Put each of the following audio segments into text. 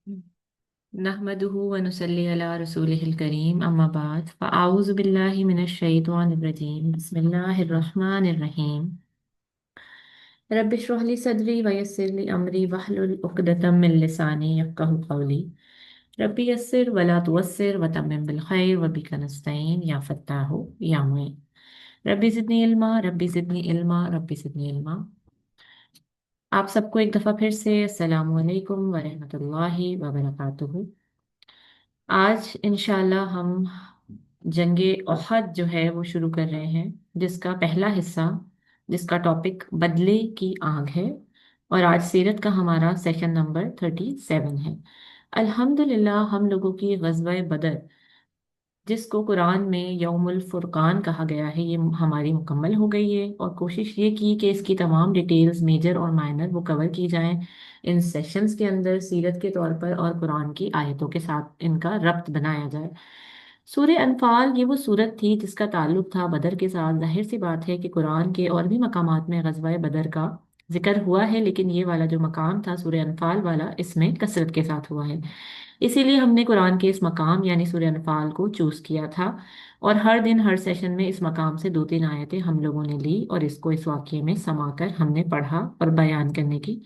नहमदुहु व नुसल्ली अला रसूलिहिल करीम अम्मा बाद फ़अऊज़ु बिल्लाहि मिनश शैतानिर रजीम बिस्मिल्लाहिर रहमानिर रहीम रब्बि इश्रह ली सदरी व यस्सिर ली अमरी वहलुल उक़दतम मिन लिसानी यफ़क़हू क़ौली रब्बि यस्सिर व ला तुअस्सिर व तम्मिम बिल खैर व बिका नस्तईन या फ़त्ताहु या मुईन रब्बि ज़िदनी इल्मा रब्बि ज़िदनी इल्मा। आप सबको एक दफ़ा फिर से अस्सलामु अलैकुम व रहमतुल्लाहि व बरकातुहू। आज इंशाल्लाह हम जंगे ओहद जो है वो शुरू कर रहे हैं, जिसका पहला हिस्सा, जिसका टॉपिक बदले की आग है। और आज सीरत का हमारा सेशन नंबर 37 है। अल्हम्दुलिल्लाह हम लोगों की गज़वा बदर, जिसको कुरान में यौमुल फुरकान कहा गया है, ये हमारी मुकम्मल हो गई है। और कोशिश ये की कि इसकी तमाम डिटेल्स मेजर और माइनर वो कवर की जाएं इन सेशंस के अंदर सीरत के तौर पर, और कुरान की आयतों के साथ इनका रब्त बनाया जाए। सूरह अनफाल ये वो सूरत थी जिसका ताल्लुक था बदर के साथ। जाहिर सी बात है कि कुरान के और भी मकामात में गज़वा बदर का जिक्र हुआ है, लेकिन ये वाला जो मकाम था सूरह अनफाल वाला, इसमें कसरत के साथ हुआ है। इसीलिए हमने कुरान के इस मकाम यानी सूरह अनफाल को चूज किया था। और हर दिन हर सेशन में इस मकाम से दो तीन आयतें हम लोगों ने ली और इसको इस वाक़ये में समाकर हमने पढ़ा और बयान करने की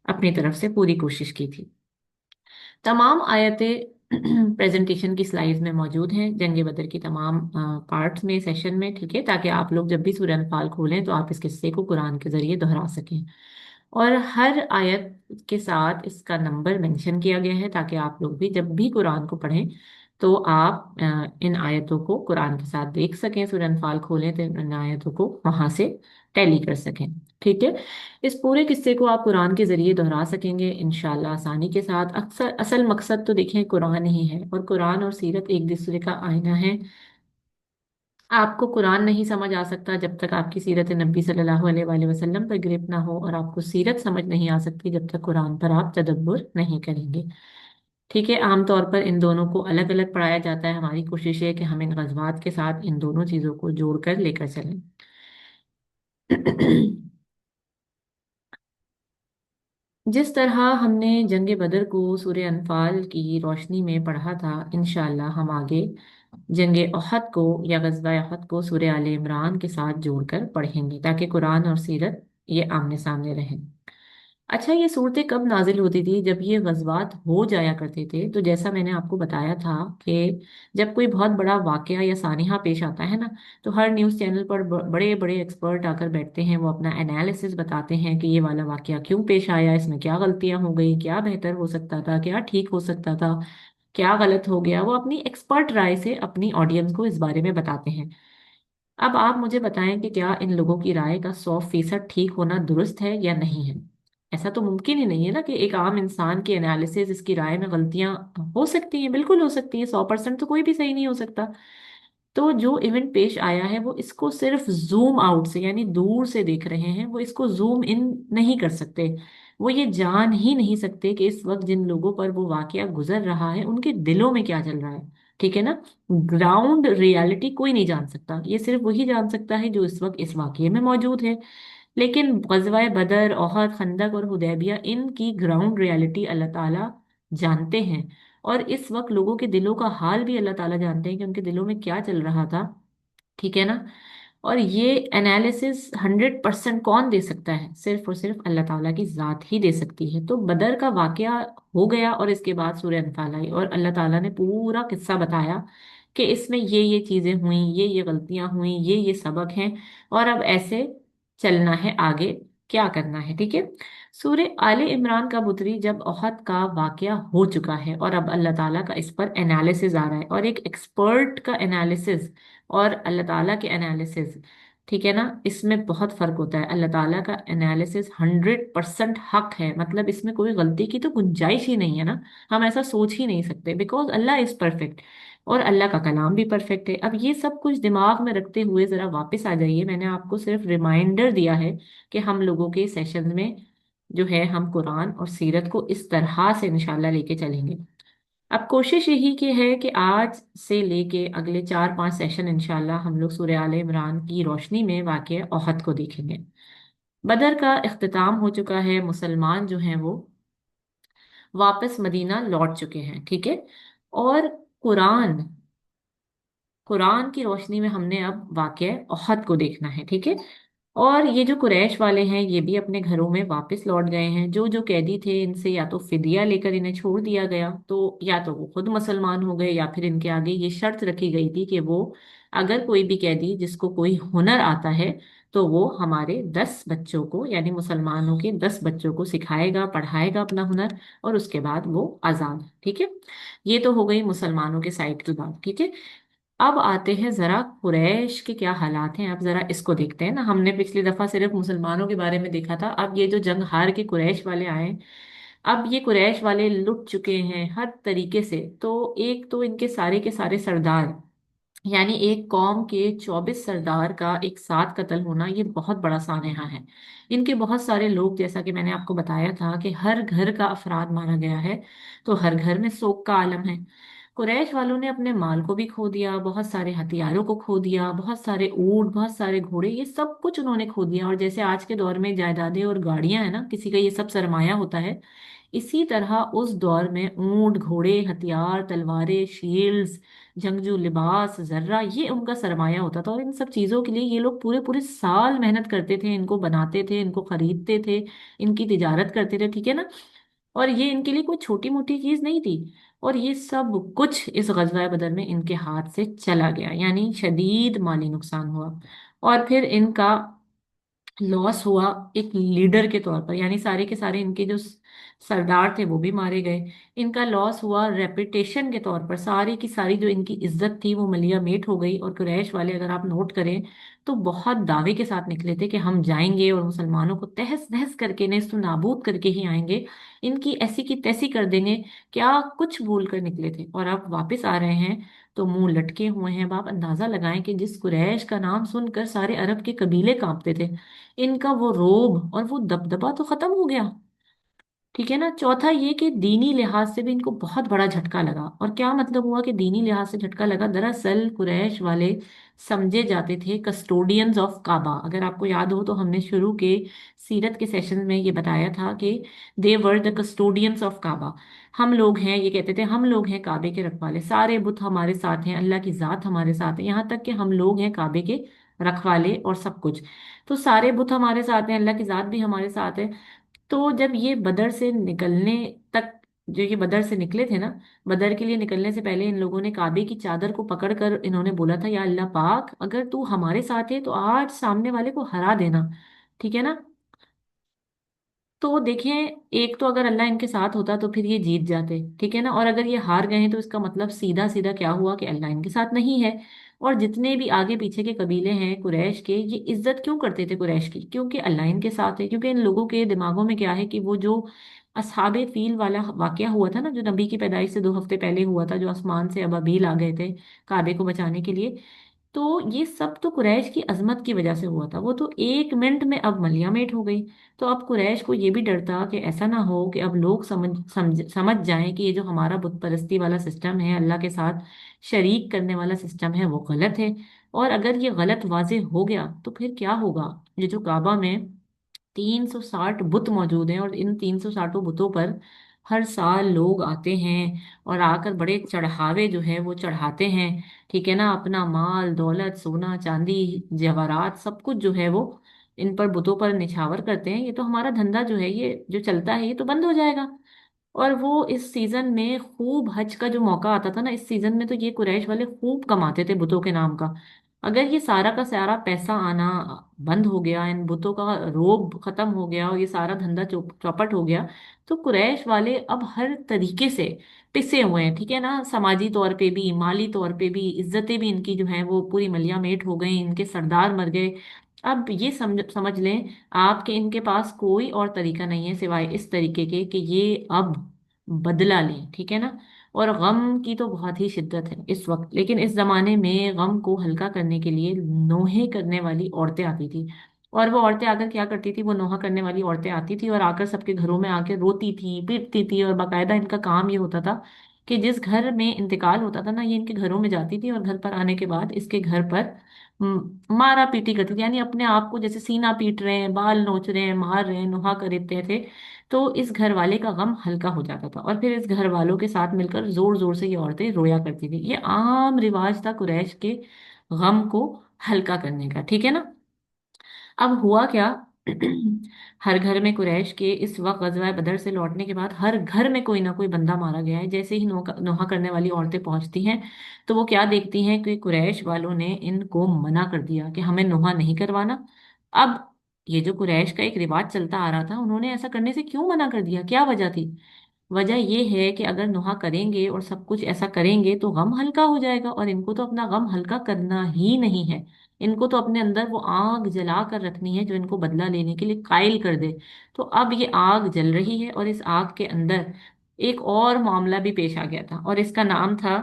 अपनी तरफ से पूरी कोशिश की थी। तमाम आयतें प्रेजेंटेशन की स्लाइड्स में मौजूद हैं, जंग बदर की तमाम पार्ट्स में, सेशन में, ठीक है, ताकि आप लोग जब भी सूरह अनफाल खोलें तो आप इस किस्से को कुरान के जरिए दोहरा सकें। और हर आयत के साथ इसका नंबर मेंशन किया गया है, ताकि आप लोग भी जब भी कुरान को पढ़ें तो आप इन आयतों को कुरान के साथ देख सकें। सूरह अनफाल खोलें तो इन आयतों को वहां से टैली कर सकें, ठीक है। इस पूरे किस्से को आप कुरान के जरिए दोहरा सकेंगे इंशाल्लाह आसानी के साथ। अक्सर असल मकसद तो देखें कुरान ही है, और कुरान और सीरत एक दूसरे का आईना है। आपको कुरान नहीं समझ आ सकता जब तक आपकी सीरत नबी सल्लल्लाहु अलैहि वसल्लम पर ग्रिप ना हो, और आपको सीरत समझ नहीं आ सकती जब तक कुरान पर आप तदब्बुर नहीं करेंगे, ठीक है। आमतौर पर इन दोनों को अलग अलग पढ़ाया जाता है। हमारी कोशिश है कि हम इन गज़वात के साथ इन दोनों चीज़ों को जोड़कर लेकर चलें। जिस तरह हमने जंग बदर को सूरह अनफाल की रोशनी में पढ़ा था, इंशाल्लाह हम आगे जंग ओहद को या गज़वा ओहद को सूरह आले इमरान के साथ जोड़कर पढ़ेंगे, ताकि कुरान और सीरत ये आमने सामने रहें। अच्छा, ये सूरतें कब नाजिल होती थी? जब ये गज़वात हो जाया करते थे, तो जैसा मैंने आपको बताया था कि जब कोई बहुत बड़ा वाकया या सानिहा पेश आता है ना, तो हर न्यूज़ चैनल पर बड़े बड़े एक्सपर्ट आकर बैठते हैं। वो अपना एनालिसिस बताते हैं कि ये वाला वाकया क्यों पेश आया, इसमें क्या गलतियां हो गई, क्या बेहतर हो सकता था, क्या ठीक हो सकता था, क्या गलत हो गया। वो अपनी एक्सपर्ट राय से अपनी ऑडियंस को इस बारे में बताते हैं। अब आप मुझे बताएं कि क्या इन लोगों की राय का 100% ठीक होना दुरुस्त है या नहीं है? ऐसा तो मुमकिन ही नहीं है ना कि एक आम इंसान की एनालिसिस, इसकी राय में गलतियां हो सकती हैं, बिल्कुल हो सकती हैं। 100% तो कोई भी सही नहीं हो सकता। तो जो इवेंट पेश आया है वो इसको सिर्फ जूम आउट से यानी दूर से देख रहे हैं, वो इसको जूम इन नहीं कर सकते। वो ये जान ही नहीं सकते कि इस वक्त जिन लोगों पर वो वाकया गुजर रहा है उनके दिलों में क्या चल रहा है, ठीक है ना। ग्राउंड रियलिटी कोई नहीं जान सकता, ये सिर्फ वही जान सकता है जो इस वक्त इस वाकये में मौजूद है। लेकिन गज़वाए बदर, ओहद, खंदक और हुदैबिया, इनकी ग्राउंड रियलिटी अल्लाह ताला जानते हैं। और इस वक्त लोगों के दिलों का हाल भी अल्लाह ताला जानते हैं कि उनके दिलों में क्या चल रहा था, ठीक है ना। और ये एनालिसिस 100% कौन दे सकता है? सिर्फ और सिर्फ अल्लाह ताला की जात ही दे सकती है। तो बदर का वाकया हो गया और इसके बाद सूरह अनफाल आई और अल्लाह ताला ने पूरा किस्सा बताया कि इसमें ये चीजें हुई, ये गलतियां हुई, ये सबक हैं, और अब ऐसे चलना है आगे, क्या करना है, ठीक है। सूरह आले इमरान का बुतरी जब ओहद का वाकया हो चुका है और अब अल्लाह ताला का इस पर एनालिसिस आ रहा है, और एक एक्सपर्ट का एनालिसिस और अल्लाह ताला के एनालिसिस, ठीक है ना, इसमें बहुत फर्क होता है। अल्लाह ताला का एनालिसिस 100% हक है, मतलब इसमें कोई गलती की तो गुंजाइश ही नहीं है ना। हम ऐसा सोच ही नहीं सकते, बिकॉज अल्लाह इज परफेक्ट और अल्लाह का कलाम भी परफेक्ट है। अब ये सब कुछ दिमाग में रखते हुए जरा वापस आ जाइए। मैंने आपको सिर्फ रिमाइंडर दिया है कि हम लोगों के सेशन में जो है हम कुरान और सीरत को इस तरह से इंशाल्लाह लेके चलेंगे। अब कोशिश यही की है कि आज से लेके अगले 4-5 सेशन इंशाल्लाह हम लोग सूरह आले इमरान की रोशनी में वाक़या ओहद को देखेंगे। बदर का इख्तिताम हो चुका है, मुसलमान जो हैं वो वापस मदीना लौट चुके हैं, ठीक है। और कुरान कुरान की रोशनी में हमने अब वाक़या ओहद को देखना है, ठीक है। और ये जो कुरैश वाले हैं ये भी अपने घरों में वापस लौट गए हैं। जो जो कैदी थे इनसे या तो फिदिया लेकर इन्हें छोड़ दिया गया, तो या तो वो खुद मुसलमान हो गए, या फिर इनके आगे ये शर्त रखी गई थी कि वो, अगर कोई भी कैदी जिसको कोई हुनर आता है तो वो हमारे 10 बच्चों को, यानी मुसलमानों के 10 बच्चों को सिखाएगा, पढ़ाएगा अपना हुनर, और उसके बाद वो आजाद, ठीक है। ये तो हो गई मुसलमानों के साइड की बात, ठीक है। अब आते हैं जरा कुरैश के क्या हालात हैं, अब जरा इसको देखते हैं ना। हमने पिछली दफा सिर्फ मुसलमानों के बारे में देखा था, अब ये जो जंग हार के कुरैश वाले आए, अब ये कुरैश वाले लुट चुके हैं हर तरीके से। तो एक तो इनके सारे के सारे सरदार, यानी एक कौम के 24 सरदार का एक साथ कत्ल होना, ये बहुत बड़ा सानेहा है। इनके बहुत सारे लोग, जैसा कि मैंने आपको बताया था कि हर घर का अफराद मारा गया है, तो हर घर में शोक का आलम है। कुरैश वालों ने अपने माल को भी खो दिया, बहुत सारे हथियारों को खो दिया, बहुत सारे ऊंट, बहुत सारे घोड़े, ये सब कुछ उन्होंने खो दिया। और जैसे आज के दौर में जायदादें और गाड़ियां हैं ना, किसी का ये सब सरमाया होता है, इसी तरह उस दौर में ऊंट, घोड़े, हथियार, तलवारें, शील्ड्स, जंगजू लिबास, जर्रा, ये उनका सरमाया होता था। और इन सब चीजों के लिए ये लोग पूरे पूरे साल मेहनत करते थे, इनको बनाते थे, इनको खरीदते थे, इनकी तिजारत करते थे, ठीक है ना। और ये इनके लिए कोई छोटी मोटी चीज नहीं थी। और ये सब कुछ इस गज़वा बदर में इनके हाथ से चला गया, यानी शदीद माली नुकसान हुआ। और फिर इनका लॉस हुआ एक लीडर के तौर पर, यानी सारे के सारे इनके जो सरदार थे वो भी मारे गए। इनका लॉस हुआ रेपुटेशन के तौर पर, सारी की सारी जो इनकी इज्जत थी वो मलिया मेट हो गई। और कुरैश वाले, अगर आप नोट करें, तो बहुत दावे के साथ निकले थे कि हम जाएंगे और मुसलमानों को तहस नहस करके, नेस्तु नाबूद करके ही आएंगे, इनकी ऐसी की तैसी कर देंगे। क्या कुछ भूल कर निकले थे, और अब वापस आ रहे हैं तो मुंह लटके हुए हैं। अब आप अंदाजा लगाएं कि जिस कुरैश का नाम सुनकर सारे अरब के कबीले कांपते थे, इनका वो रोब और वो दबदबा तो खत्म हो गया, ठीक है ना। चौथा ये कि दीनी लिहाज से भी इनको बहुत बड़ा झटका लगा। और क्या मतलब हुआ कि दीनी लिहाज से झटका लगा? दरअसल कुरैश वाले समझे जाते थे कस्टोडियंस ऑफ काबा। अगर आपको याद हो तो हमने शुरू के सीरत के सेशन में ये बताया था कि दे वर द कस्टोडियंस ऑफ काबा। हम लोग हैं, ये कहते थे, हम लोग हैं काबे के रखवाले, सारे बुत हमारे साथ हैं, अल्लाह की जात हमारे साथ है, यहाँ तक कि हम लोग हैं काबे के रखवाले और सब कुछ। तो सारे बुत हमारे साथ हैं, अल्लाह की जात भी हमारे साथ है। तो जब ये बदर से निकलने तक, जो ये बदर से निकले थे ना, बदर के लिए निकलने से पहले इन लोगों ने काबे की चादर को पकड़कर इन्होंने बोला था, या अल्लाह पाक, अगर तू हमारे साथ है तो आज सामने वाले को हरा देना, ठीक है ना। तो देखें, एक तो अगर अल्लाह इनके साथ होता तो फिर ये जीत जाते, ठीक है ना। और अगर ये हार गए हैं तो इसका मतलब सीधा सीधा क्या हुआ कि अल्लाह इनके साथ नहीं है। और जितने भी आगे पीछे के कबीले हैं कुरैश के, ये इज्जत क्यों करते थे कुरैश की? क्योंकि अल्लाह इनके साथ है। क्योंकि इन लोगों के दिमागों में क्या है कि वो जो असहाबे फील वाला वाकया हुआ था ना, जो नबी की पैदाइश से 2 हफ्ते पहले हुआ था, जो आसमान से अबाबील आ गए थे काबे को बचाने के लिए, तो ये सब तो कुरैश की अजमत की वजह से हुआ था। वो तो 1 मिनट में अब मलियामेट हो गई। तो अब कुरैश को ये भी डर था कि ऐसा ना हो कि अब लोग समझ जाएं कि ये जो हमारा बुत परस्ती वाला सिस्टम है, अल्लाह के साथ शरीक करने वाला सिस्टम है, वो गलत है। और अगर ये गलत वाजे हो गया तो फिर क्या होगा? ये जो काबा में 360 बुत मौजूद हैं, और इन 360 बुतों पर हर साल लोग आते हैं और आकर बड़े चढ़ावे जो है वो चढ़ाते हैं, ठीक है ना। अपना माल दौलत, सोना चांदी, जवाहरात, सब कुछ जो है वो इन पर बुतों पर निछावर करते हैं। ये तो हमारा धंधा जो है, ये जो चलता है, ये तो बंद हो जाएगा। और वो इस सीजन में खूब, हज का जो मौका आता था ना, इस सीजन में तो ये कुरैश वाले खूब कमाते थे बुतों के नाम का। अगर ये सारा का सारा पैसा आना बंद हो गया, इन बुतों का रोब खत्म हो गया, और ये सारा धंधा चौपट हो गया, तो कुरैश वाले अब हर तरीके से पिसे हुए हैं, ठीक है ना। समाजी तौर पे भी, माली तौर पे भी, इज्जतें भी इनकी जो है वो पूरी मलिया मेट हो गई, इनके सरदार मर गए। अब ये समझ लें आप कि इनके पास कोई और तरीका नहीं है सिवाय इस तरीके के कि ये अब बदला लें, ठीक है ना। और गम की तो बहुत ही शिद्दत है इस वक्त, लेकिन इस जमाने में गम को हल्का करने के लिए नोहे करने वाली औरतें आती थी। और वो औरतें आकर क्या करती थी? वो नोहा करने वाली औरतें आती थी और आकर सबके घरों में आकर रोती थी, पीटती थी, और बाकायदा इनका काम ये होता था कि जिस घर में इंतकाल होता था ना, ये इनके घरों में जाती थी और घर पर आने के बाद इसके घर पर मारा पीटी करती थी, यानी अपने आप को जैसे सीना पीट रहे हैं, बाल नोच रहे हैं, मार रहे हैं, नुहा करते थे। तो इस घर वाले का गम हल्का हो जाता था और फिर इस घर वालों के साथ मिलकर जोर जोर से ये औरतें रोया करती थी। ये आम रिवाज था कुरैश के गम को हल्का करने का, ठीक है ना। अब हुआ क्या? हर घर में कुरैश के इस वक्त गजवा बदर से लौटने के बाद हर घर में कोई ना कोई बंदा मारा गया है। जैसे ही नोहा करने वाली औरतें पहुंचती हैं तो वो क्या देखती हैं कि कुरैश वालों ने इनको मना कर दिया कि हमें नोहा नहीं करवाना। अब ये जो कुरैश का एक रिवाज चलता आ रहा था, उन्होंने ऐसा करने से क्यों मना कर दिया, क्या वजह थी? वजह ये है कि अगर नुहा करेंगे और सब कुछ ऐसा करेंगे तो गम हल्का हो जाएगा, और इनको तो अपना गम हल्का करना ही नहीं है। इनको तो अपने अंदर वो आग जला कर रखनी है जो इनको बदला लेने के लिए कायल कर दे। तो अब ये आग जल रही है और इस आग के अंदर एक और मामला भी पेश आ गया था, और इसका नाम था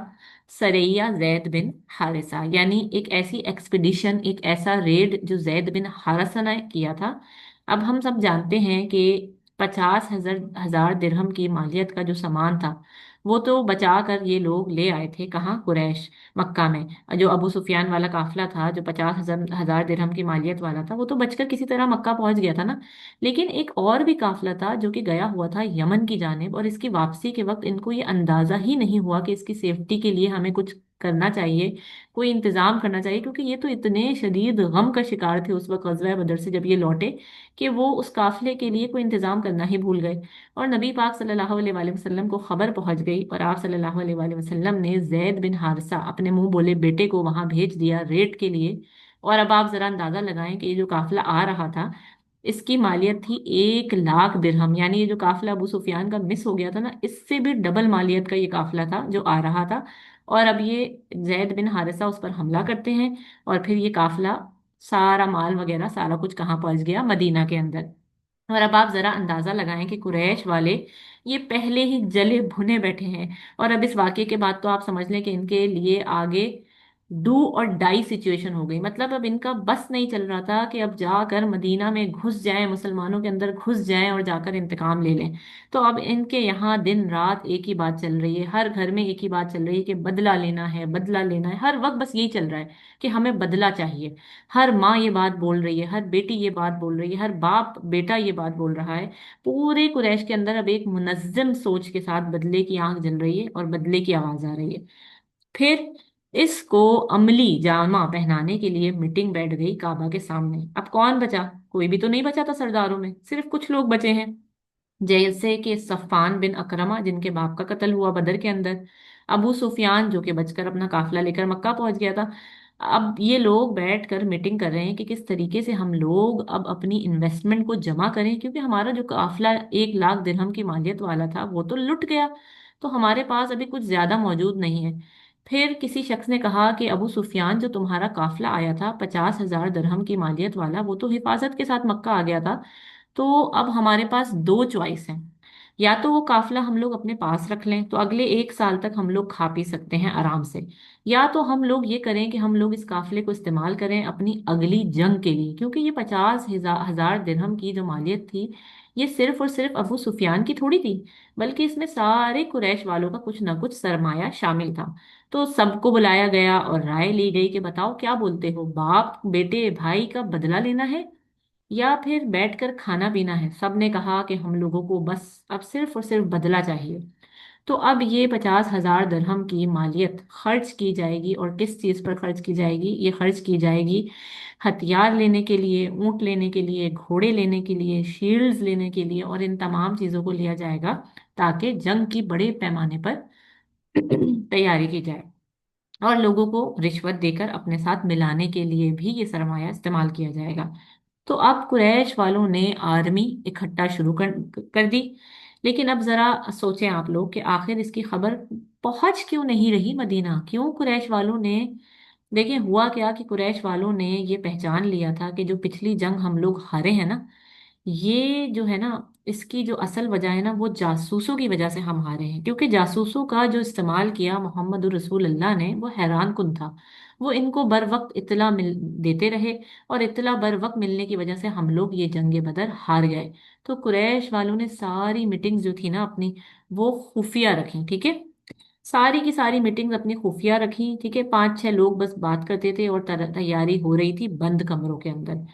सरैया जैद बिन हारिसा, यानी एक ऐसी एक्सपीडिशन, एक ऐसा रेड जो जैद बिन हारिसा ने किया था। अब हम सब जानते हैं कि 50,000 दिरहम की मालियत का जो सामान था वो तो बचा कर ये लोग ले आए थे, कहाँ? कुरैश, मक्का में। जो अबू सुफियान वाला काफिला था जो 50,000 दिरहम की मालियत वाला था, वो तो बचकर किसी तरह मक्का पहुंच गया था ना। लेकिन एक और भी काफिला था जो कि गया हुआ था यमन की जानिब, और इसकी वापसी के वक्त इनको ये अंदाजा ही नहीं हुआ कि इसकी सेफ्टी के लिए हमें कुछ करना चाहिए, कोई इंतजाम करना चाहिए, क्योंकि ये तो इतने शदीद गम का शिकार थे उस वक्त गज़वा बदर से जब ये लौटे कि वो उस काफिले के लिए कोई इंतजाम करना ही भूल गए। और नबी पाक सल्लल्लाहु अलैहि वसल्लम को खबर पहुंच गई और आप सल्लल्लाहु अलैहि वसल्लम ने जैद बिन हारिसा अपने मुंह बोले बेटे को वहां भेज दिया रेड के लिए। और अब आप जरा अंदाजा लगाएं कि ये जो काफिला आ रहा था इसकी मालियत थी 1 लाख दिरहम, यानी ये जो काफिला अबू सुफियान का मिस हो गया था ना, इससे भी डबल मालियत का ये काफिला था जो आ रहा था। और अब ये जैद बिन हारिसा उस पर हमला करते हैं, और फिर ये काफिला सारा माल वगैरह सारा कुछ कहाँ पहुंच गया? मदीना के अंदर। और अब आप जरा अंदाजा लगाएं कि कुरैश वाले ये पहले ही जले भुने बैठे हैं, और अब इस वाकये के बाद तो आप समझ लें कि इनके लिए आगे डू और डाई सिचुएशन हो गई। मतलब अब इनका बस नहीं चल रहा था कि अब जाकर मदीना में घुस जाएं, मुसलमानों के अंदर घुस जाएं और जाकर इंतकाम ले लें। तो अब इनके यहाँ दिन रात एक ही बात चल रही है, हर घर में एक ही बात चल रही है कि बदला लेना है, बदला लेना है, हर वक्त बस यही चल रहा है कि हमें बदला चाहिए। हर माँ ये बात बोल रही है, हर बेटी ये बात बोल रही है, हर बाप बेटा ये बात बोल रहा है। पूरे कुरैश के अंदर अब एक मुनज्जम सोच के साथ बदले की आंख जल रही है और बदले की आवाज आ रही है। फिर इसको अमली जामा पहनाने के लिए मीटिंग बैठ गई काबा के सामने। अब कौन बचा? कोई भी तो नहीं बचा था सरदारों में, सिर्फ कुछ लोग बचे हैं, जैसे कि सफ़ान बिन अकरमा जिनके बाप का कत्ल हुआ बदर के अंदर, अबू सुफियान जो कि बचकर अपना काफिला लेकर मक्का पहुंच गया था। अब ये लोग बैठकर मीटिंग कर रहे हैं कि किस तरीके से हम लोग अब अपनी इन्वेस्टमेंट को जमा करें, क्योंकि हमारा जो काफिला 1 लाख दिरहम की मालियत वाला था वो तो लुट गया, तो हमारे पास अभी कुछ ज्यादा मौजूद नहीं है। फिर किसी शख्स ने कहा कि अबू सुफियान, जो तुम्हारा काफिला आया था 50,000 दिरहम की मालियत वाला, वो तो हिफाजत के साथ मक्का आ गया था। तो अब हमारे पास दो चॉइस हैं, या तो वो काफिला हम लोग अपने पास रख लें तो अगले 1 साल तक हम लोग खा पी सकते हैं आराम से, या तो हम लोग ये करें कि हम लोग इस काफिले को इस्तेमाल करें अपनी अगली जंग के लिए, क्योंकि ये 50,000 दिरहम की जो मालियत थी ये सिर्फ और सिर्फ अबू सुफियान की थोड़ी थी, बल्कि इसमें सारे कुरैश वालों का कुछ ना कुछ सरमाया शामिल था। तो सबको बुलाया गया और राय ली गई कि बताओ क्या बोलते हो, बाप बेटे भाई का बदला लेना है या फिर बैठकर खाना पीना है? सबने कहा कि हम लोगों को बस अब सिर्फ और सिर्फ बदला चाहिए। तो अब ये 50,000 दिरहम की मालियत खर्च की जाएगी, और किस चीज़ पर खर्च की जाएगी? ये खर्च की जाएगी हथियार लेने के लिए, ऊंट लेने के लिए, घोड़े लेने के लिए, शील्ड्स लेने के लिए, और इन तमाम चीज़ों को लिया जाएगा ताकि जंग की बड़े पैमाने पर तैयारी की जाए, और लोगों को रिश्वत देकर अपने साथ मिलाने के लिए भी ये सरमाया इस्तेमाल किया जाएगा। तो अब कुरैश वालों ने आर्मी इकट्ठा शुरू कर दी। लेकिन अब जरा सोचें आप लोग कि आखिर इसकी खबर पहुंच क्यों नहीं रही मदीना, क्यों कुरैश वालों ने, देखिए हुआ क्या कि कुरैश वालों ने ये पहचान लिया था कि जो पिछली जंग हम लोग हारे हैं ना, ये जो है ना, इसकी जो असल वजह है ना वो जासूसों की वजह से हम हारे हैं, क्योंकि जासूसों का जो इस्तेमाल किया मोहम्मद रसूल अल्लाह ने वो हैरान कुन था। वो इनको बर वक्त इतला मिल देते रहे, और इतला बर वक्त मिलने की वजह से हम लोग ये जंग बदर हार गए। तो कुरैश वालों ने सारी मीटिंग्स जो थी ना अपनी, वो खुफिया रखी, ठीक है। सारी की सारी मीटिंग्स अपनी खुफिया रखी, ठीक है, 5 6 लोग बस बात करते थे और तैयारी हो रही थी बंद कमरों के अंदर।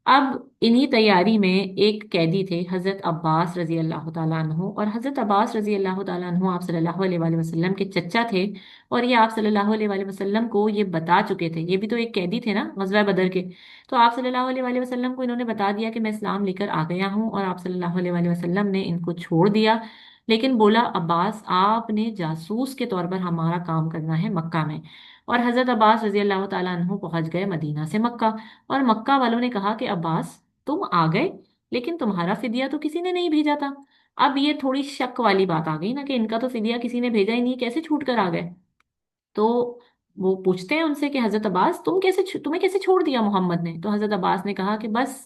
अब इन्हीं तैयारी में एक कैदी थे, हजरत अब्बास रजी अल्लाह तआला अन्हु, और हजरत अब्बास रजी अल्लाह तआला अन्हु आप सल्लल्लाहु अलैहि वसल्लम के चचा थे। और ये आप सल्लल्लाहु अलैहि वसल्लम को ये बता चुके थे, ये भी तो एक कैदी थे ना गज़वा बदर के। तो आप सल्लल्लाहु अलैहि वसल्लम को इन्होंने बता दिया कि मैं इस्लाम लेकर आ गया हूँ, और आप सल्लल्लाहु अलैहि वसल्लम ने इनको छोड़ दिया। लेकिन बोला, अब्बास आपने जासूस के तौर पर हमारा काम करना है मक्का में। और हजरत अब्बास रजी अल्लाह तआला अन्हु पहुंच गए मदीना से मक्का। और मक्का वालों ने कहा कि अब्बास तुम आ गए, लेकिन तुम्हारा फिदिया तो किसी ने नहीं भेजा था। अब ये थोड़ी शक वाली बात आ गई ना कि इनका तो फिदिया किसी ने भेजा ही नहीं, कैसे छूट कर आ गए। तो वो पूछते हैं उनसे कि हजरत अब्बास तुम्हें कैसे छोड़ दिया मोहम्मद ने। तो हजरत अब्बास ने कहा कि बस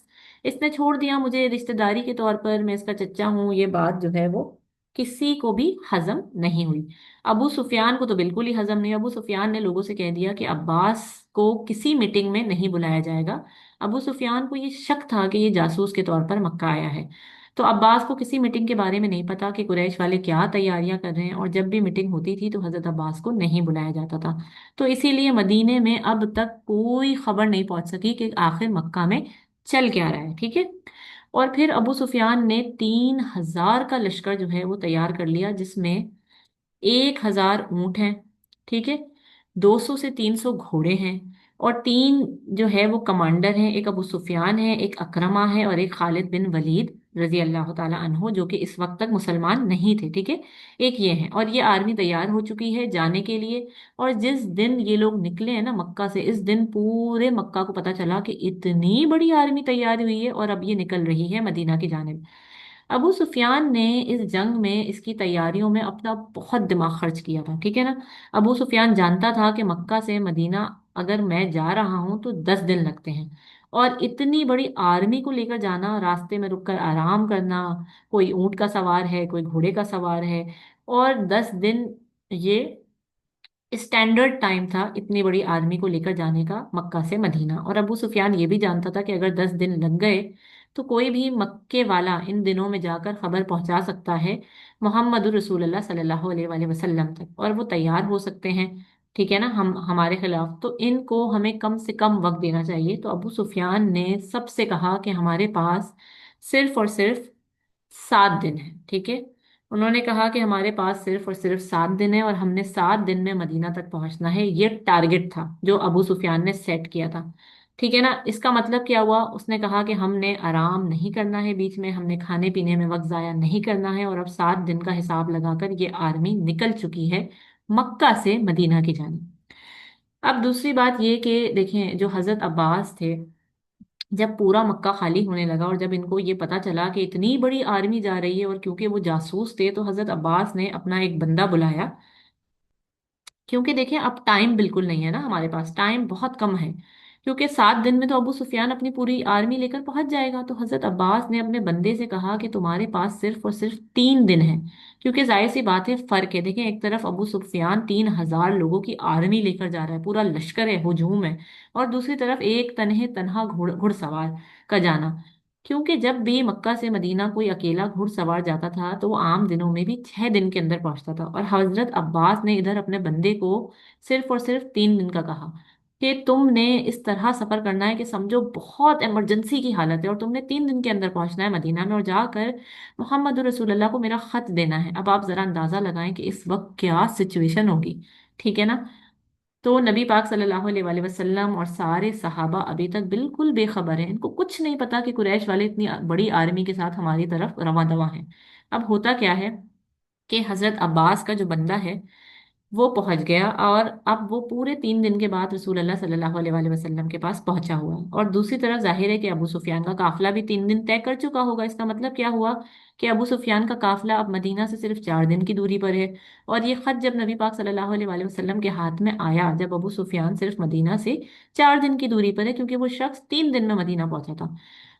इसने छोड़ दिया मुझे रिश्तेदारी के तौर पर, मैं इसका चच्चा हूँ। ये बात जो है वो किसी को भी हजम नहीं हुई। अबू सुफियान को तो बिल्कुल ही हजम नहीं। अबू सुफियान ने लोगों से कह दिया कि अब्बास को किसी मीटिंग में नहीं बुलाया जाएगा। अबू सुफियान को ये शक था कि ये जासूस के तौर पर मक्का आया है। तो अब्बास को किसी मीटिंग के बारे में नहीं पता कि कुरैश वाले क्या तैयारियां कर रहे हैं, और जब भी मीटिंग होती थी तो हजरत अब्बास को नहीं बुलाया जाता था। तो इसीलिए मदीने में अब तक कोई खबर नहीं पहुंच सकी कि आखिर मक्का में चल क्या रहा है, ठीक है। और फिर अबू सुफियान ने 3,000 का लश्कर जो है वो तैयार कर लिया, जिसमें 1,000 ऊंट हैं, ठीक है, 200 से 300 घोड़े हैं, और तीन जो है वो कमांडर हैं, एक अबू सुफियान है, एक अकरमा है, और एक खालिद बिन वलीद रजी अल्लाह ताला अन्हो, जो कि इस वक्त तक मुसलमान नहीं थे, ठीक है। एक ये है, और ये आर्मी तैयार हो चुकी है जाने के लिए। और जिस दिन ये लोग निकले हैं ना मक्का से, इस दिन पूरे मक्का को पता चला कि इतनी बड़ी आर्मी तैयार हुई है और अब ये निकल रही है मदीना की जानिब। अबू सुफियान ने इस जंग में, इसकी तैयारियों में अपना बहुत दिमाग खर्च किया था, ठीक है ना। अबू सुफियान जानता था कि मक्का से मदीना अगर मैं जा रहा हूं तो 10 दिन लगते हैं, और इतनी बड़ी आर्मी को लेकर जाना, रास्ते में रुककर आराम करना, कोई ऊंट का सवार है, कोई घोड़े का सवार है, और 10 दिन, ये स्टैंडर्ड टाइम था इतनी बड़ी आर्मी को लेकर जाने का मक्का से मदीना। और अबू सुफियान ये भी जानता था कि अगर 10 दिन लग गए तो कोई भी मक्के वाला इन दिनों में जाकर खबर पहुंचा सकता है मोहम्मद रसूलुल्लाह सल्लल्लाहु अलैहि वसल्लम तक, और वो तैयार हो सकते हैं, ठीक है ना, हम हमारे खिलाफ। तो इनको हमें कम से कम वक्त देना चाहिए। तो अबू सुफियान ने सबसे कहा कि हमारे पास सिर्फ और सिर्फ 7 दिन है, ठीक है। उन्होंने कहा कि हमारे पास सिर्फ और सिर्फ 7 दिन है, और हमने 7 दिन में मदीना तक पहुंचना है। ये टारगेट था जो अबू सुफियान ने सेट किया था, ठीक है ना। इसका मतलब क्या हुआ, उसने कहा कि हमने आराम नहीं करना है, बीच में हमने खाने पीने में वक्त जाया नहीं करना है, और अब 7 दिन का हिसाब लगाकर ये आर्मी निकल चुकी है मक्का से मदीना की जानिब। अब दूसरी बात ये कि देखें, जो हजरत अब्बास थे, जब पूरा मक्का खाली होने लगा और जब इनको ये पता चला कि इतनी बड़ी आर्मी जा रही है, और क्योंकि वो जासूस थे, तो हजरत अब्बास ने अपना एक बंदा बुलाया। क्योंकि देखें अब टाइम बिल्कुल नहीं है ना, हमारे पास टाइम बहुत कम है, क्योंकि 7 दिन में तो अबू सुफियान अपनी पूरी आर्मी लेकर पहुंच जाएगा। तो हजरत अब्बास ने अपने बंदे से कहा कि तुम्हारे पास सिर्फ और सिर्फ 3 दिन है। क्योंकि जाहिर सी बात है, फर्क है, देखें, एक तरफ अबू सुफियान 3,000 लोगों की आर्मी लेकर जा रहा है, पूरा लश्कर है, हुजूम है, और दूसरी तरफ एक तनहे तनहा घुड़सवार का जाना। क्योंकि जब भी मक्का से मदीना कोई अकेला घुड़सवार जाता था तो वो आम दिनों में भी 6 दिन के अंदर पहुंचता था, और हजरत अब्बास ने इधर अपने बंदे को सिर्फ और सिर्फ 3 दिन का कहा कि तुमने इस तरह सफर करना है कि समझो बहुत इमरजेंसी की हालत है, और तुमने 3 दिन के अंदर पहुंचना है मदीना में, और जाकर मोहम्मद रसूलुल्लाह को मेरा खत देना है। अब आप जरा अंदाजा लगाएं कि इस वक्त क्या सिचुएशन होगी, ठीक है ना। तो नबी पाक सल्लल्लाहु अलैहि वसल्लम और सारे सहाबा अभी तक बिल्कुल बेखबर हैं, इनको कुछ नहीं पता कि कुरैश वाले इतनी बड़ी आर्मी के साथ हमारी तरफ रवां दवा हैं। अब होता क्या है कि हजरत अब्बास का जो बंदा है वो पहुंच गया, और अब वो पूरे 3 दिन के बाद रसूल अल्लाह सल्लल्लाहु अलैहि वसल्लम के पास पहुंचा हुआ है। और दूसरी तरफ जाहिर है कि अबू सुफियान का काफिला भी 3 दिन तय कर चुका होगा। इसका मतलब क्या हुआ कि अबू सुफियान का काफिला अब मदीना से सिर्फ 4 दिन की दूरी पर है। और ये खत जब नबी पाक सल्लल्लाहु अलैहि वसल्लम के हाथ में आया, जब अबू सुफियान सिर्फ मदीना से 4 दिन की दूरी पर है, क्योंकि वो शख्स 3 दिन में मदीना पहुंचा था।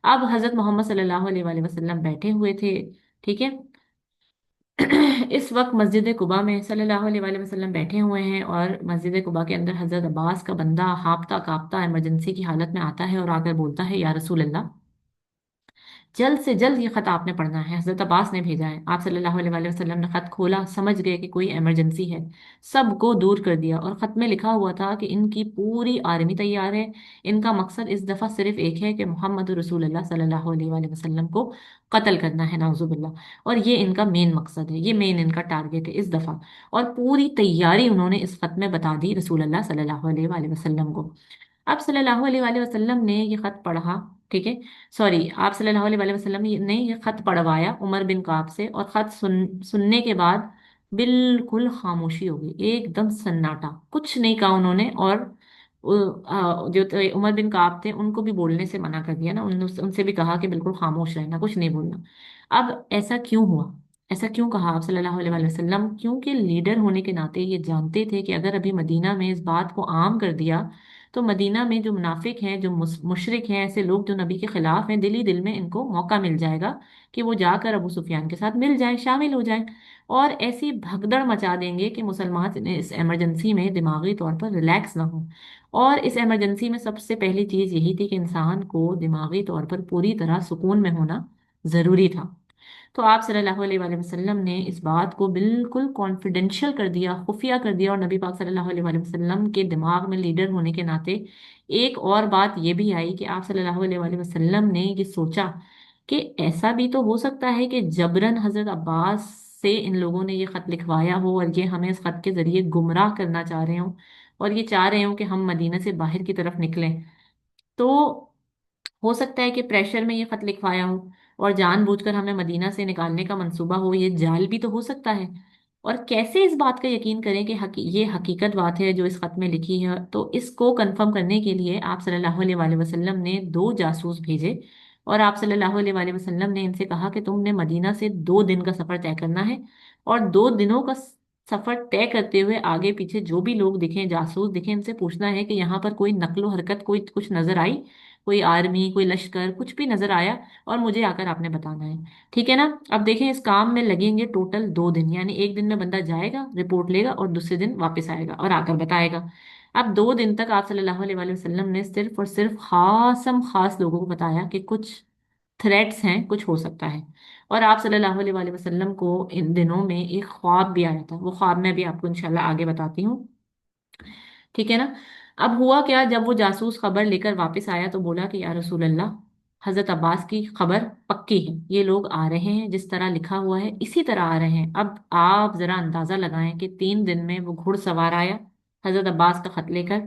अब हजरत मोहम्मद सल्लल्लाहु अलैहि वसल्लम बैठे हुए थे, ठीक है। इस वक्त मस्जिद कुबा में सल्लल्लाहु अलैहि वसल्लम बैठे हुए हैं, और मस्जिद कुबा के अंदर हजरत अब्बास का बंदा हाँफता कांपता इमरजेंसी की हालत में आता है और आकर बोलता है, या रसूल अल्लाह, جلد سے جلد یہ خط آپ نے پڑھنا ہے، حضرت عباس نے بھیجا ہے۔ آپ صلی اللہ علیہ وآلہ وسلم نے خط کھولا، سمجھ گئے کہ کوئی ایمرجنسی ہے، سب کو دور کر دیا، اور خط میں لکھا ہوا تھا کہ ان کی پوری آرمی تیار ہے، ان کا مقصد اس دفعہ صرف ایک ہے کہ محمد رسول اللہ صلی اللہ علیہ وآلہ وسلم کو قتل کرنا ہے، نعوذ باللہ، اور یہ ان کا مین مقصد ہے، یہ مین ان کا ٹارگیٹ ہے اس دفعہ۔ اور پوری تیاری انہوں نے اس خط میں بتا دی رسول اللہ صلی اللہ علیہ وآلہ وسلم کو۔ آپ صلی اللہ علیہ وآلہ وسلم نے یہ خط پڑھا، ٹھیک ہے، سوری، آپ صلی اللہ علیہ وآلہ وسلم نے یہ خط پڑھوایا عمر بن کعب سے، اور خط سننے کے بعد بالکل خاموشی ہو گئی، ایک دم سناٹا، کچھ نہیں کہا انہوں نے، اور جو عمر بن کعب تھے ان کو بھی بولنے سے منع کر دیا نا، ان سے بھی کہا کہ بالکل خاموش رہنا، کچھ نہیں بولنا۔ اب ایسا کیوں ہوا؟ ایسا کیوں کہا آپ صلی اللہ علیہ وآلہ وسلم؟ کیونکہ لیڈر ہونے کے ناطے یہ جانتے تھے کہ اگر ابھی مدینہ میں اس بات کو عام کر دیا تو مدینہ میں جو منافق ہیں، جو مشرک ہیں، ایسے لوگ جو نبی کے خلاف ہیں، دل ہی دل میں ان کو موقع مل جائے گا کہ وہ جا کر ابو سفیان کے ساتھ مل جائیں، شامل ہو جائیں، اور ایسی بھگدڑ مچا دیں گے کہ مسلمان اس ایمرجنسی میں دماغی طور پر ریلیکس نہ ہوں۔ اور اس ایمرجنسی میں سب سے پہلی چیز یہی تھی کہ انسان کو دماغی طور پر پوری طرح سکون میں ہونا ضروری تھا۔ تو آپ صلی اللہ علیہ وآلہ وسلم نے اس بات کو بالکل کانفیڈینشیل کر دیا، خفیہ کر دیا، اور نبی پاک صلی اللہ علیہ وآلہ وسلم کے دماغ میں لیڈر ہونے کے ناطے ایک اور بات یہ بھی آئی کہ آپ صلی اللہ علیہ وآلہ وسلم نے یہ سوچا کہ ایسا بھی تو ہو سکتا ہے کہ جبرن حضرت عباس سے ان لوگوں نے یہ خط لکھوایا ہو، اور یہ ہمیں اس خط کے ذریعے گمراہ کرنا چاہ رہے ہوں، اور یہ چاہ رہے ہوں کہ ہم مدینہ سے باہر کی طرف نکلیں۔ تو ہو سکتا ہے کہ پریشر میں یہ خط لکھوایا ہو، اور جان بوجھ کر ہمیں مدینہ سے نکالنے کا منصوبہ ہو، یہ جال بھی تو ہو سکتا ہے۔ اور کیسے اس بات کا یقین کریں کہ یہ حقیقت بات ہے جو اس خط میں لکھی ہے؟ تو اس کو کنفرم کرنے کے لیے آپ صلی اللہ علیہ وآلہ وسلم نے دو جاسوس بھیجے، اور آپ صلی اللہ علیہ وآلہ وسلم نے ان سے کہا کہ تم نے مدینہ سے 2 دن کا سفر طے کرنا ہے، اور 2 دنوں کا سفر طے کرتے ہوئے آگے پیچھے جو بھی لوگ دکھیں، جاسوس دکھیں، ان سے پوچھنا ہے کہ یہاں پر کوئی نقل و حرکت، کوئی کچھ نظر آئی، کوئی آرمی، کوئی لشکر، کچھ بھی نظر آیا، اور مجھے آ کر آپ نے بتانا ہے، ٹھیک ہے نا؟ اب دیکھیں اس کام میں لگیں گے ٹوٹل 2 دن، یعنی ایک دن میں بندہ جائے گا، رپورٹ لے گا، اور دوسرے دن واپس آئے گا اور آ کر بتائے گا۔ اب 2 دن تک آپ صلی اللہ علیہ وآلہ وسلم نے صرف اور صرف خاصم خاص لوگوں کو بتایا کہ کچھ تھریٹس ہیں، کچھ ہو سکتا ہے۔ اور آپ صلی اللہ علیہ وآلہ وسلم کو ان دنوں میں ایک خواب بھی آیا تھا، وہ خواب میں بھی آپ کو انشاءاللہ آگے بتاتی ہوں، ٹھیک ہے نا؟ اب ہوا کیا، جب وہ جاسوس خبر لے کر واپس آیا تو بولا کہ یا رسول اللہ، حضرت عباس کی خبر پکی ہے، یہ لوگ آ رہے ہیں، جس طرح لکھا ہوا ہے اسی طرح آ رہے ہیں۔ اب آپ ذرا اندازہ لگائیں کہ 3 دن میں وہ گھڑ سوار آیا حضرت عباس کا خط لے کر،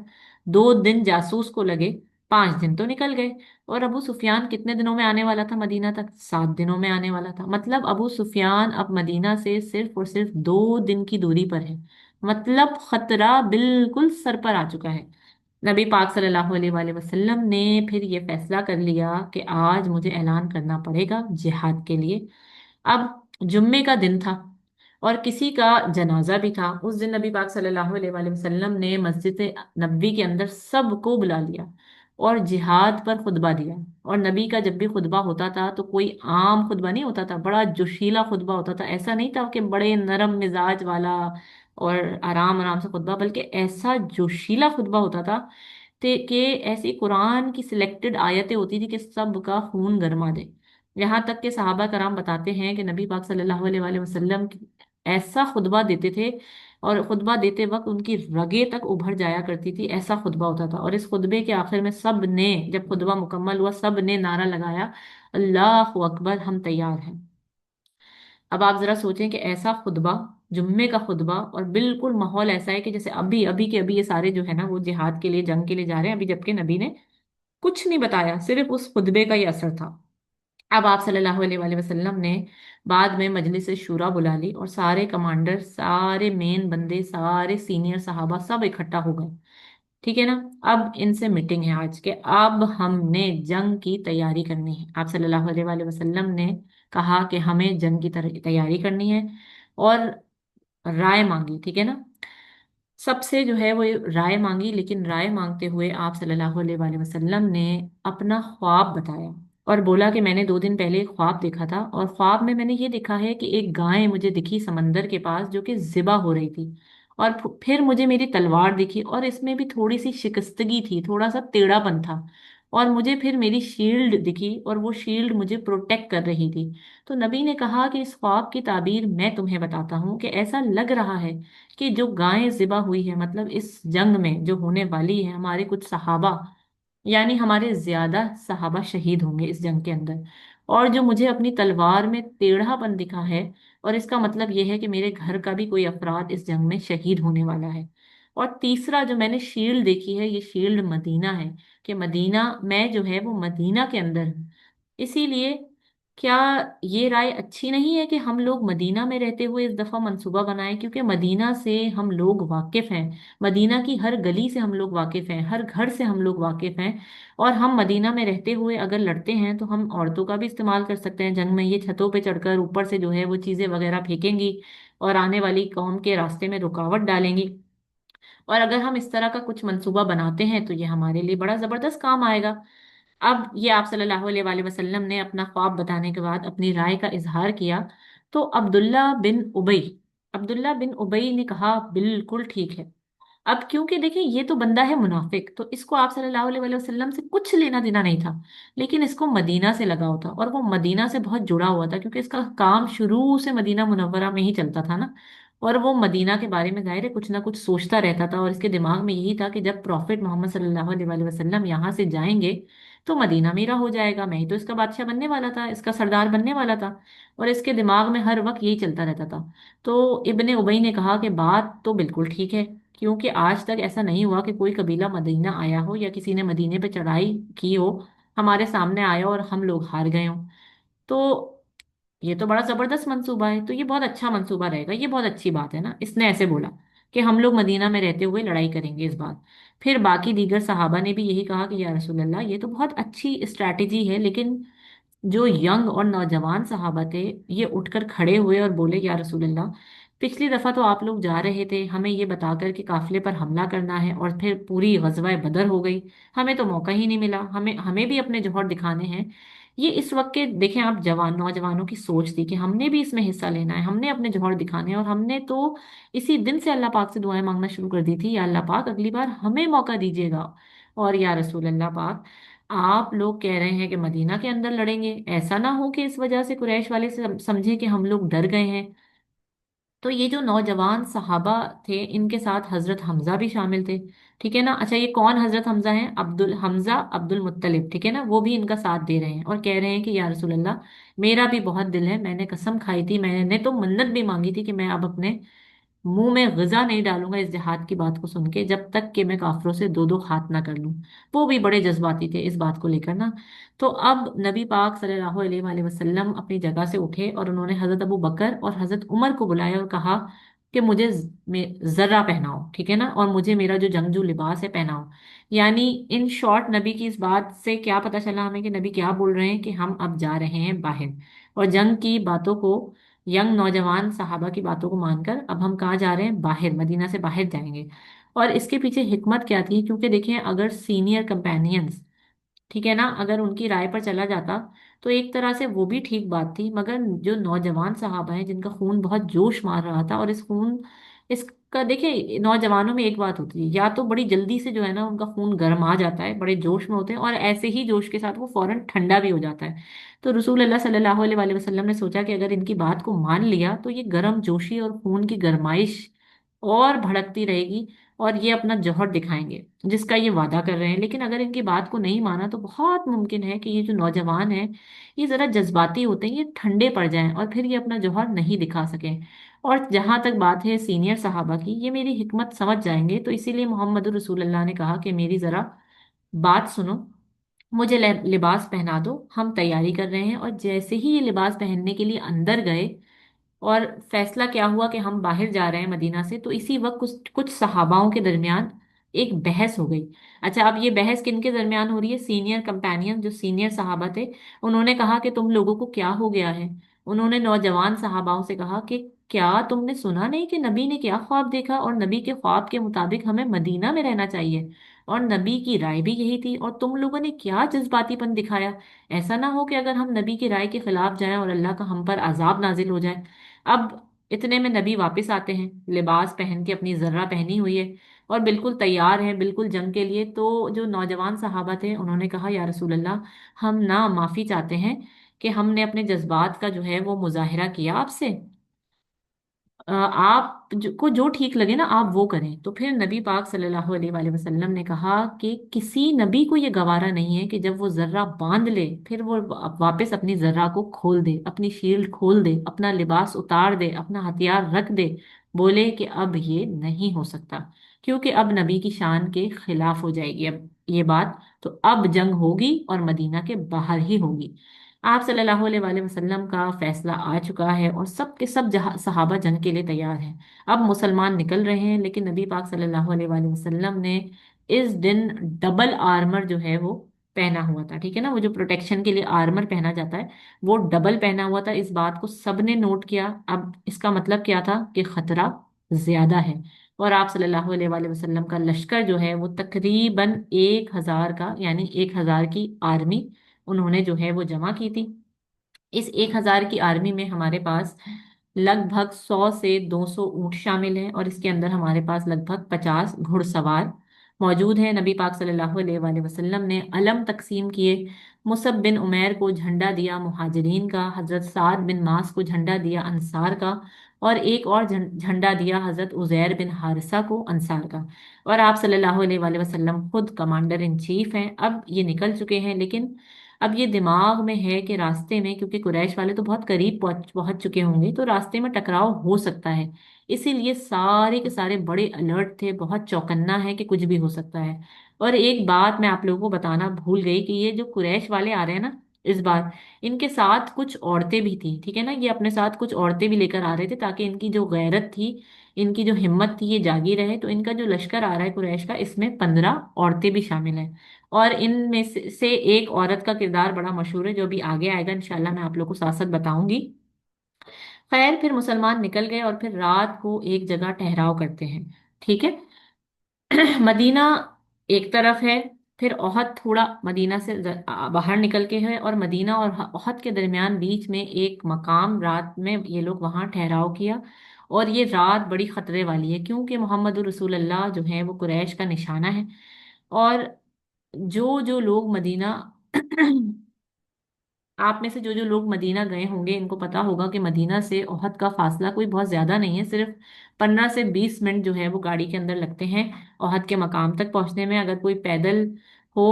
2 دن جاسوس کو لگے، 5 دن تو نکل گئے، اور ابو سفیان کتنے دنوں میں آنے والا تھا مدینہ تک؟ 7 دنوں میں آنے والا تھا، مطلب ابو سفیان اب مدینہ سے صرف اور صرف 2 دن کی دوری پر ہے، مطلب خطرہ بالکل سر پر آ چکا ہے۔ نبی پاک صلی اللہ علیہ وآلہ وسلم نے پھر یہ فیصلہ کر لیا کہ آج مجھے اعلان کرنا پڑے گا جہاد کے لیے۔ اب جمعے کا دن تھا، اور کسی کا جنازہ بھی تھا اس دن۔ نبی پاک صلی اللہ علیہ وآلہ وسلم نے مسجد نبوی کے اندر سب کو بلا لیا اور جہاد پر خطبہ دیا۔ اور نبی کا جب بھی خطبہ ہوتا تھا تو کوئی عام خطبہ نہیں ہوتا تھا، بڑا جوشیلا خطبہ ہوتا تھا، ایسا نہیں تھا کہ بڑے نرم مزاج والا اور آرام آرام سے خطبہ، بلکہ ایسا جوشیلا خطبہ ہوتا تھا کہ ایسی قرآن کی سلیکٹڈ آیتیں ہوتی تھی کہ سب کا خون گرما دے۔ یہاں تک کہ صحابہ کرام بتاتے ہیں کہ نبی پاک صلی اللہ علیہ وآلہ وسلم ایسا خطبہ دیتے تھے، اور خطبہ دیتے وقت ان کی رگیں تک ابھر جایا کرتی تھی، ایسا خطبہ ہوتا تھا۔ اور اس خطبے کے آخر میں سب نے، جب خطبہ مکمل ہوا، سب نے نعرہ لگایا، اللہ اکبر، ہم تیار ہیں۔ اب آپ ذرا سوچیں کہ ایسا خطبہ، جمعے کا خطبہ، اور بالکل ماحول ایسا ہے کہ جیسے ابھی ابھی کے ابھی یہ سارے جو ہے نا وہ جہاد کے لیے، جنگ کے لیے جا رہے ہیں ابھی، جبکہ نبی نے کچھ نہیں بتایا، صرف اس خطبے کا یہ اثر تھا۔ اب آپ صلی اللہ علیہ وآلہ وسلم نے بعد میں مجلس شورا بلا لی، اور سارے کمانڈر، سارے مین بندے، سارے سینئر صحابہ سب اکٹھا ہو گئے، ٹھیک ہے نا؟ اب ان سے میٹنگ ہے آج کے، اب ہم نے جنگ کی تیاری کرنی ہے۔ آپ صلی اللہ علیہ وآلہ وسلم نے کہا کہ ہمیں جنگ کی تیاری کرنی ہے، اور رائے مانگی، ٹھیک ہے نا؟ سب سے جو ہے وہ رائے مانگی، لیکن رائے مانگتے ہوئے آپ صلی اللہ علیہ وآلہ وسلم نے اپنا خواب بتایا، اور بولا کہ میں نے 2 دن پہلے ایک خواب دیکھا تھا، اور خواب میں نے یہ دیکھا ہے کہ ایک گائے مجھے دکھی سمندر کے پاس جو کہ ذبح ہو رہی تھی، اور پھر مجھے میری تلوار دکھی، اور اس میں بھی تھوڑی سی شکستگی تھی، تھوڑا سا ٹیڑھا پن تھا، और मुझे फिर मेरी शील्ड दिखी और वो शील्ड मुझे प्रोटेक्ट कर रही थी। तो नबी ने कहा कि इस ख्वाब की ताबीर मैं तुम्हें बताता हूँ कि ऐसा लग रहा है कि जो गायें ज़िबा हुई है, मतलब इस जंग में जो होने वाली है, हमारे कुछ सहाबा, यानी हमारे ज्यादा सहाबा शहीद होंगे इस जंग के अंदर। और जो मुझे अपनी तलवार में टेढ़ापन दिखा है, और इसका मतलब यह है कि मेरे घर का भी कोई अफराद इस जंग में शहीद होने वाला है। और तीसरा जो मैंने शील्ड देखी है, ये शील्ड मदीना है, कि मदीना, मैं जो है वो मदीना के अंदर हूँ। इसीलिए क्या ये राय अच्छी नहीं है कि हम लोग मदीना में रहते हुए इस दफा मंसूबा बनाएं, क्योंकि मदीना से हम लोग वाकिफ हैं, मदीना की हर गली से हम लोग वाकिफ हैं, हर घर से हम लोग वाकिफ हैं। और हम मदीना में रहते हुए अगर लड़ते हैं तो हम औरतों का भी इस्तेमाल कर सकते हैं जंग में। ये छतों पे चढ़कर ऊपर से जो है वो चीजें वगैरह फेंकेंगी और आने वाली कौम के रास्ते में रुकावट डालेंगी। और अगर हम इस तरह का कुछ मंसूबा बनाते हैं तो ये हमारे लिए बड़ा जबरदस्त काम आएगा। अब ये आप सल्लल्लाहु अलैहि वसल्लम ने अपना ख्वाब बताने के बाद अपनी राय का इजहार किया। तो अब्दुल्ला बिन उबई ने कहा बिल्कुल ठीक है। अब क्योंकि देखिए ये तो बंदा है मुनाफिक, तो इसको आप सल्लल्लाहु अलैहि वसल्लम से कुछ लेना देना नहीं था, लेकिन इसको मदीना से लगाव था और वो मदीना से बहुत जुड़ा हुआ था, क्योंकि इसका काम शुरू से मदीना मुनव्वरा में ही चलता था ना। और वो मदीना के बारे में जाहिर है कुछ ना कुछ सोचता रहता था, और इसके दिमाग में यही था कि जब प्रॉफिट मोहम्मद सल्लल्लाहु अलैहि वसल्लम यहाँ से जाएंगे तो मदीना मेरा हो जाएगा, मैं ही तो इसका बादशाह बनने वाला था, इसका सरदार बनने वाला था। और इसके दिमाग में हर वक्त यही चलता रहता था। तो इब्ने उबई ने कहा कि बात तो बिल्कुल ठीक है, क्योंकि आज तक ऐसा नहीं हुआ कि कोई कबीला मदीना आया हो या किसी ने मदीने पे चढ़ाई की हो, हमारे सामने आया और हम लोग हार गए हों। तो ये तो बड़ा जबरदस्त मंसूबा है, तो ये बहुत अच्छा मंसूबा रहेगा, ये बहुत अच्छी बात है ना। इसने ऐसे बोला कि हम लोग मदीना में रहते हुए लड़ाई करेंगे इस बार। फिर बाकी दीगर सहाबा ने भी यही कहा कि या रसूल अल्लाह, ये तो बहुत अच्छी स्ट्रैटेजी है, लेकिन जो यंग और नौजवान सहाबा थे ये उठकर खड़े हुए और बोले, या रसूल अल्लाह, पिछली दफा तो आप लोग जा रहे थे हमें ये बताकर कि काफिले पर हमला करना है, और फिर पूरी गजवा बदर हो गई, हमें तो मौका ही नहीं मिला, हमें हमें भी अपने जौहर दिखाने हैं। ये इस वक्त के देखें आप, जवान नौजवानों की सोच थी कि हमने भी इसमें हिस्सा लेना है, हमने अपने जौहर दिखाने हैं, और हमने तो इसी दिन से अल्लाह पाक से दुआएं मांगना शुरू कर दी थी, या अल्लाह पाक अगली बार हमें मौका दीजिएगा। और या रसूल अल्लाह पाक, आप लोग कह रहे हैं कि मदीना के अंदर लड़ेंगे, ऐसा ना हो कि इस वजह से कुरैश वाले समझे कि हम लोग डर गए हैं। तो ये जो नौजवान सहाबा थे इनके साथ हजरत हमजा भी शामिल थे, ठीक है ना। अच्छा, ये कौन हजरत हमजा हैं? अब्दुल मुत्तलिब, ठीक है ना, वो भी इनका साथ दे रहे हैं और कह रहे हैं कि या रसूल अल्लाह, मेरा भी बहुत दिल है, मैंने कसम खाई थी, मैंने तो मन्नत भी मांगी थी कि मैं अब अपने मुंह में ग़िज़ा नहीं डालूंगा इस जिहाद की बात को सुन के, जब तक कि मैं काफिरों से दो दो हाथ ना कर लूं। वो भी बड़े जज्बाती थे इस बात को लेकर ना। तो अब नबी पाक सल्लल्लाहु अलैहि वसल्लम अपनी जगह से उठे और उन्होंने हजरत अबू बकर और हजरत उमर को बुलाया और कहा कि मुझे जर्रा पहनाओ, ठीक है ना, और मुझे मेरा जो जंगजू लिबास है पहनाओ। यानी इन शॉर्ट नबी की इस बात से क्या पता चला हमें कि नबी क्या बोल रहे हैं कि हम अब जा रहे हैं बाहर, और जंग की बातों को, यंग नौजवान सहाबा की बातों को मानकर अब हम कहाँ जा रहे हैं? बाहर, मदीना से बाहर जाएंगे। और इसके पीछे हिकमत क्या थी? क्योंकि देखिए अगर सीनियर कंपेनियंस, ठीक है ना, अगर उनकी राय पर चला जाता तो एक तरह से वो भी ठीक बात थी, मगर जो नौजवान साहब हैं जिनका खून बहुत जोश मार रहा था, और इसका देखिए नौजवानों में एक बात होती है, या तो बड़ी जल्दी से जो है ना उनका खून गर्म आ जाता है, बड़े जोश में होते हैं, और ऐसे ही जोश के साथ वो फौरन ठंडा भी हो जाता है। तो रसूल अल्लाह सल्लल्लाहु अलैहि वसल्लम ने सोचा कि अगर इनकी बात को मान लिया तो ये गर्म जोशी और खून की गरमाइश और भड़कती रहेगी, और ये अपना जौहर दिखाएंगे जिसका ये वादा कर रहे हैं। लेकिन अगर इनकी बात को नहीं माना तो बहुत मुमकिन है कि ये जो नौजवान हैं ये जरा जज्बाती होते हैं, ये ठंडे पड़ जाएं और फिर ये अपना जौहर नहीं दिखा सकें। और जहां तक बात है सीनियर साहबा की, ये मेरी हिकमत समझ जाएंगे, तो इसीलिए मोहम्मद रसूलुल्लाह ने कहा कि मेरी जरा बात सुनो, मुझे लिबास पहना दो, हम तैयारी कर रहे हैं। और जैसे ही ये लिबास पहनने के लिए अंदर गए और फैसला क्या हुआ कि हम बाहर जा रहे हैं मदीना से, तो इसी वक्त कुछ कुछ सहाबाओं के दरमियान एक बहस हो गई। अच्छा, अब ये बहस किनके दरमियान हो रही है? सीनियर कंपेनियन, जो सीनियर सहाबा थे, उन्होंने कहा कि तुम लोगों को क्या हो गया है। उन्होंने नौजवान सहाबाओं से कहा कि क्या तुमने सुना नहीं कि नबी ने क्या ख्वाब देखा, और नबी के ख्वाब के मुताबिक हमें मदीना में रहना चाहिए, और नबी की राय भी यही थी, और तुम लोगों ने क्या जज्बातीपन दिखाया। ऐसा ना हो कि अगर हम नबी की राय के खिलाफ जाएं और अल्लाह का हम पर अजाब नाजिल हो जाए। अब इतने में नबी वापस आते हैं, लिबास पहन के, अपनी जर्रा पहनी हुई है। اور بالکل تیار ہیں بالکل جنگ کے لیے، تو جو نوجوان صحابہ تھے انہوں نے کہا یا رسول اللہ، ہم نہ معافی چاہتے ہیں کہ ہم نے اپنے جذبات کا جو ہے وہ مظاہرہ کیا آپ سے، آپ کو جو ٹھیک لگے نا آپ وہ کریں۔ تو پھر نبی پاک صلی اللہ علیہ وآلہ وسلم نے کہا کہ کسی نبی کو یہ گوارا نہیں ہے کہ جب وہ ذرہ باندھ لے پھر وہ واپس اپنی ذرہ کو کھول دے، اپنی شیلڈ کھول دے، اپنا لباس اتار دے، اپنا ہتھیار رکھ دے، بولے کہ اب یہ نہیں ہو سکتا، کیونکہ اب نبی کی شان کے خلاف ہو جائے گی اب یہ بات، تو اب جنگ ہوگی اور مدینہ کے باہر ہی ہوگی۔ آپ صلی اللہ علیہ وآلہ وسلم کا فیصلہ آ چکا ہے اور سب کے سب صحابہ جنگ کے لیے تیار ہیں۔ اب مسلمان نکل رہے ہیں، لیکن نبی پاک صلی اللہ علیہ وآلہ وسلم نے اس دن ڈبل آرمر جو ہے وہ پہنا ہوا تھا، ٹھیک ہے نا، وہ جو پروٹیکشن کے لیے آرمر پہنا جاتا ہے وہ ڈبل پہنا ہوا تھا۔ اس بات کو سب نے نوٹ کیا۔ اب اس کا مطلب کیا تھا کہ خطرہ زیادہ ہے، اور آپ صلی اللہ علیہ وآلہ وسلم کا لشکر جو ہے وہ تقریباً 1,000 کا، یعنی 1,000 کی آرمی انہوں نے جو ہے وہ جمع کی تھی۔ اس 1,000 کی آرمی میں ہمارے پاس لگ بھگ 100 سے 200 اونٹ شامل ہیں، اور اس کے اندر ہمارے پاس لگ بھگ 50 گھڑ سوار موجود ہیں۔ نبی پاک صلی اللہ علیہ وآلہ وسلم نے علم تقسیم کیے، مصعب بن عمیر کو جھنڈا دیا مہاجرین کا، حضرت سعد بن معاذ کو جھنڈا دیا انصار کا، اور ایک اور جھنڈا دیا حضرت عزیر بن حارثہ کو انصار کا، اور آپ صلی اللہ علیہ وآلہ وسلم خود کمانڈر ان چیف ہیں۔ اب یہ نکل چکے ہیں، لیکن اب یہ دماغ میں ہے کہ راستے میں، کیونکہ قریش والے تو بہت قریب پہنچ چکے ہوں گے، تو راستے میں ٹکراؤ ہو سکتا ہے، اسی لیے سارے کے سارے بڑے الرٹ تھے، بہت چوکنا ہے کہ کچھ بھی ہو سکتا ہے۔ اور ایک بات میں آپ لوگوں کو بتانا بھول گئی کہ یہ جو قریش والے آ رہے ہیں نا اس بار، ان کے ساتھ کچھ عورتیں بھی تھیں، ٹھیک ہے نا، یہ اپنے ساتھ کچھ عورتیں بھی لے کر آ رہے تھے تاکہ ان کی جو غیرت تھی، ان کی جو ہمت تھی یہ جاگی رہے۔ تو ان کا جو لشکر آ رہا ہے قریش کا، اس میں 15 عورتیں بھی شامل ہیں، اور ان میں سے ایک عورت کا کردار بڑا مشہور ہے جو بھی آگے آئے گا انشاءاللہ میں آپ لوگ کو ساتھ ساتھ بتاؤں گی۔ خیر پھر مسلمان نکل گئے اور پھر رات کو ایک جگہ ٹھہراؤ کرتے ہیں، ٹھیک ہے۔ مدینہ ایک طرف ہے، پھر احد تھوڑا مدینہ سے باہر نکل کے ہے، اور مدینہ اور احد کے درمیان بیچ میں ایک مقام، رات میں یہ لوگ وہاں ٹھہراؤ کیا، اور یہ رات بڑی خطرے والی ہے کیونکہ محمد رسول اللہ جو ہے وہ قریش کا نشانہ ہے، اور جو لوگ مدینہ آپ میں سے جو لوگ مدینہ گئے ہوں گے ان کو پتا ہوگا کہ مدینہ سے احد کا فاصلہ کوئی بہت زیادہ نہیں ہے، صرف 15 سے 20 منٹ جو ہے وہ گاڑی کے اندر لگتے ہیں احد کے مقام تک پہنچنے میں۔ اگر کوئی پیدل ہو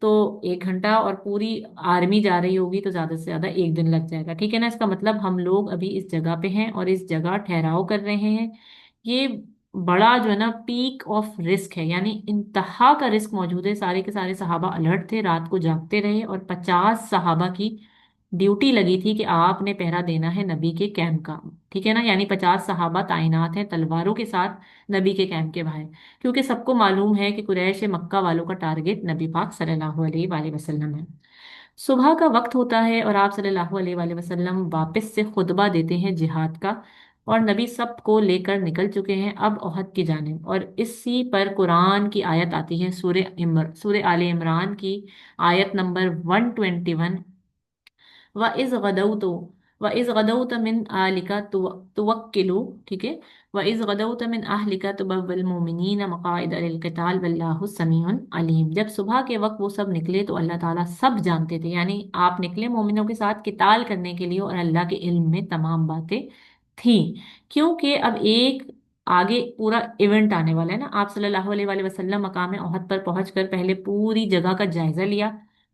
تو 1 گھنٹہ، اور پوری آرمی جا رہی ہوگی تو زیادہ سے زیادہ 1 دن لگ جائے گا، ٹھیک ہے نا۔ اس کا مطلب ہم لوگ ابھی اس جگہ پہ ہیں اور اس جگہ ٹھہراؤ کر رہے ہیں۔ یہ بڑا جو ہے نا پیک آف رسک ہے، یعنی انتہا کا رسک موجود ہے۔ سارے کے سارے صحابہ الرٹ تھے، رات کو جاگتے رہے، اور 50 صحابہ کی ڈیوٹی لگی تھی کہ آپ نے پہرا دینا ہے نبی کے کیمپ کا، ٹھیک ہے نا، یعنی 50 صحابہ تعینات ہیں تلواروں کے ساتھ نبی کے کیمپ کے باہر، کیونکہ سب کو معلوم ہے کہ قریش مکہ والوں کا ٹارگٹ نبی پاک صلی اللہ علیہ وآلہ وسلم ہے۔ صبح کا وقت ہوتا ہے اور آپ صلی اللہ علیہ وآلہ وسلم واپس سے خطبہ دیتے ہیں جہاد کا، اور نبی سب کو لے کر نکل چکے ہیں اب احد کی جانب، اور اسی پر قرآن کی آیت آتی ہے، سورہ آل عمران کی آیت نمبر 121، وَإِذْ غَدَوْتُ وَإِذْ غَدَوْتَ مِنْ أَهْلِكَ تُوَكِّلُ، ٹھیک ہے، وَإِذْ غَدَوْتَ مِنْ أَهْلِكَ تُبَوِّئُ الْمُؤْمِنِينَ مَقَاعِدَ لِلْقِتَالِ وَاللَّهُ سَمِيعٌ عَلِيمٌ۔ جب صبح کے وقت وہ سب نکلے تو اللہ تعالیٰ سب جانتے تھے، یعنی آپ نکلے مومنوں کے ساتھ قتال کرنے کے لیے، اور اللہ کے علم میں تمام باتیں تھیں، کیونکہ اب ایک آگے پورا ایونٹ آنے والا ہے نا۔ آپ صلی اللہ علیہ وآلہ وسلم مقام احد پر پہنچ کر پہلے پوری جگہ کا جائزہ لیا،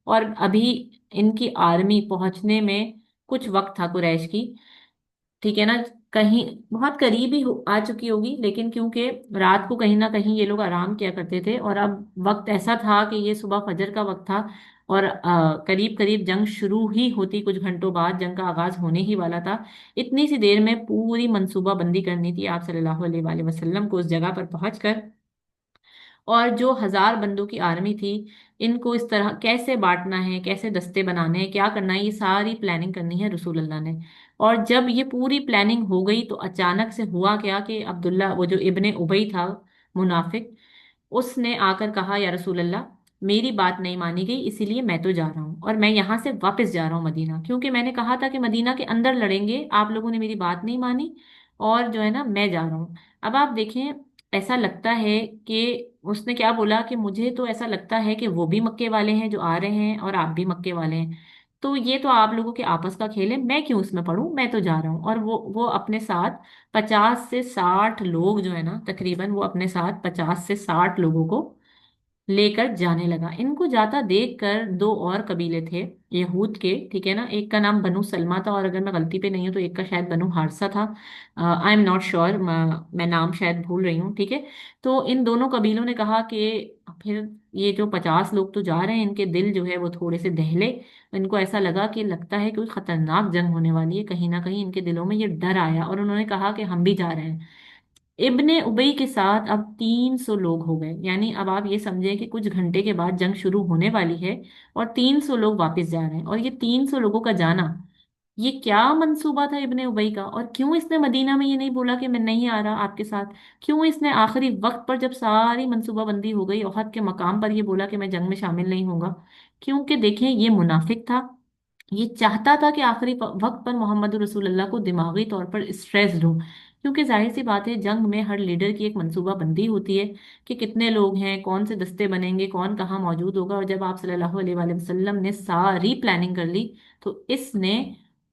اور ابھی ان کی آرمی پہنچنے میں کچھ وقت تھا قریش کی، ٹھیک ہے نا، کہیں بہت قریب ہی آ چکی ہوگی، لیکن کیونکہ رات کو کہیں نہ کہیں یہ لوگ آرام کیا کرتے تھے، اور اب وقت ایسا تھا کہ یہ صبح فجر کا وقت تھا، اور قریب قریب جنگ شروع ہی ہوتی، کچھ گھنٹوں بعد جنگ کا آغاز ہونے ہی والا تھا۔ اتنی سی دیر میں پوری منصوبہ بندی کرنی تھی آپ صلی اللہ علیہ وآلہ وسلم کو اس جگہ پر پہنچ کر، اور جو 1,000 بندوں کی آرمی تھی ان کو اس طرح کیسے بانٹنا ہے، کیسے دستے بنانے ہیں، کیا کرنا ہے، یہ ساری پلاننگ کرنی ہے رسول اللہ نے۔ اور جب یہ پوری پلاننگ ہو گئی تو اچانک سے ہوا کیا کہ عبداللہ، وہ جو ابن ابی تھا منافق، اس نے آ کر کہا یا رسول اللہ میری بات نہیں مانی گئی، اسی لیے میں تو جا رہا ہوں، اور میں یہاں سے واپس جا رہا ہوں مدینہ، کیونکہ میں نے کہا تھا کہ مدینہ کے اندر لڑیں گے، آپ لوگوں نے میری بات نہیں مانی، اور جو ہے نا میں جا رہا ہوں۔ اب آپ دیکھیں ऐसा लगता है कि उसने क्या बोला कि मुझे तो ऐसा लगता है कि वो भी मक्के वाले हैं जो आ रहे हैं और आप भी मक्के वाले हैं, तो ये तो आप लोगों के आपस का खेल है, मैं क्यों इसमें पढ़ूं, मैं तो जा रहा हूँ। और वो अपने साथ 50 से 60 लोग जो है ना, तकरीबन वो अपने साथ 50 से 60 लोगों को लेकर जाने लगा। इनको जाता देखकर दो और कबीले थे यहूद के, ठीक है ना, एक का नाम बनु सलमा था, और अगर मैं गलती पे नहीं हूं तो एक का शायद बनु हारसा था। आई एम नॉट श्योर, मैं नाम शायद भूल रही हूँ, ठीक है। तो इन दोनों कबीलों ने कहा कि फिर ये जो 50 लोग तो जा रहे हैं, इनके दिल जो है वो थोड़े से दहले। इनको ऐसा लगा कि लगता है कोई खतरनाक जंग होने वाली है, कहीं ना कहीं इनके दिलों में ये डर आया, और उन्होंने कहा कि हम भी जा रहे हैं। इब्ने उबई के साथ अब 300 लोग हो गए, यानी अब आप ये समझें कि कुछ घंटे के बाद जंग शुरू होने वाली है और 300 लोग वापस जा रहे हैं। और ये 300 लोगों का जाना, ये क्या मंसूबा था इब्ने उबई का, और क्यों इसने मदीना में ये नहीं बोला कि मैं नहीं आ रहा आपके साथ? क्यों इसने आखिरी वक्त पर, जब सारी मंसूबाबंदी हो गई, ओहद के मकाम पर, ये बोला कि मैं जंग में शामिल नहीं होगा? क्योंकि देखें, ये मुनाफिक था। ये चाहता था कि आखिरी वक्त पर मोहम्मद रसूलुल्लाह को दिमागी तौर पर स्ट्रेस दूं, क्योंकि जाहिर सी बात है, जंग में हर लीडर की एक मंसूबा बंदी होती है कि कितने लोग हैं, कौन से दस्ते बनेंगे, कौन कहाँ मौजूद होगा। और जब आप सल्लल्लाहु अलैहि वसल्लम ने सारी प्लानिंग कर ली, तो इसने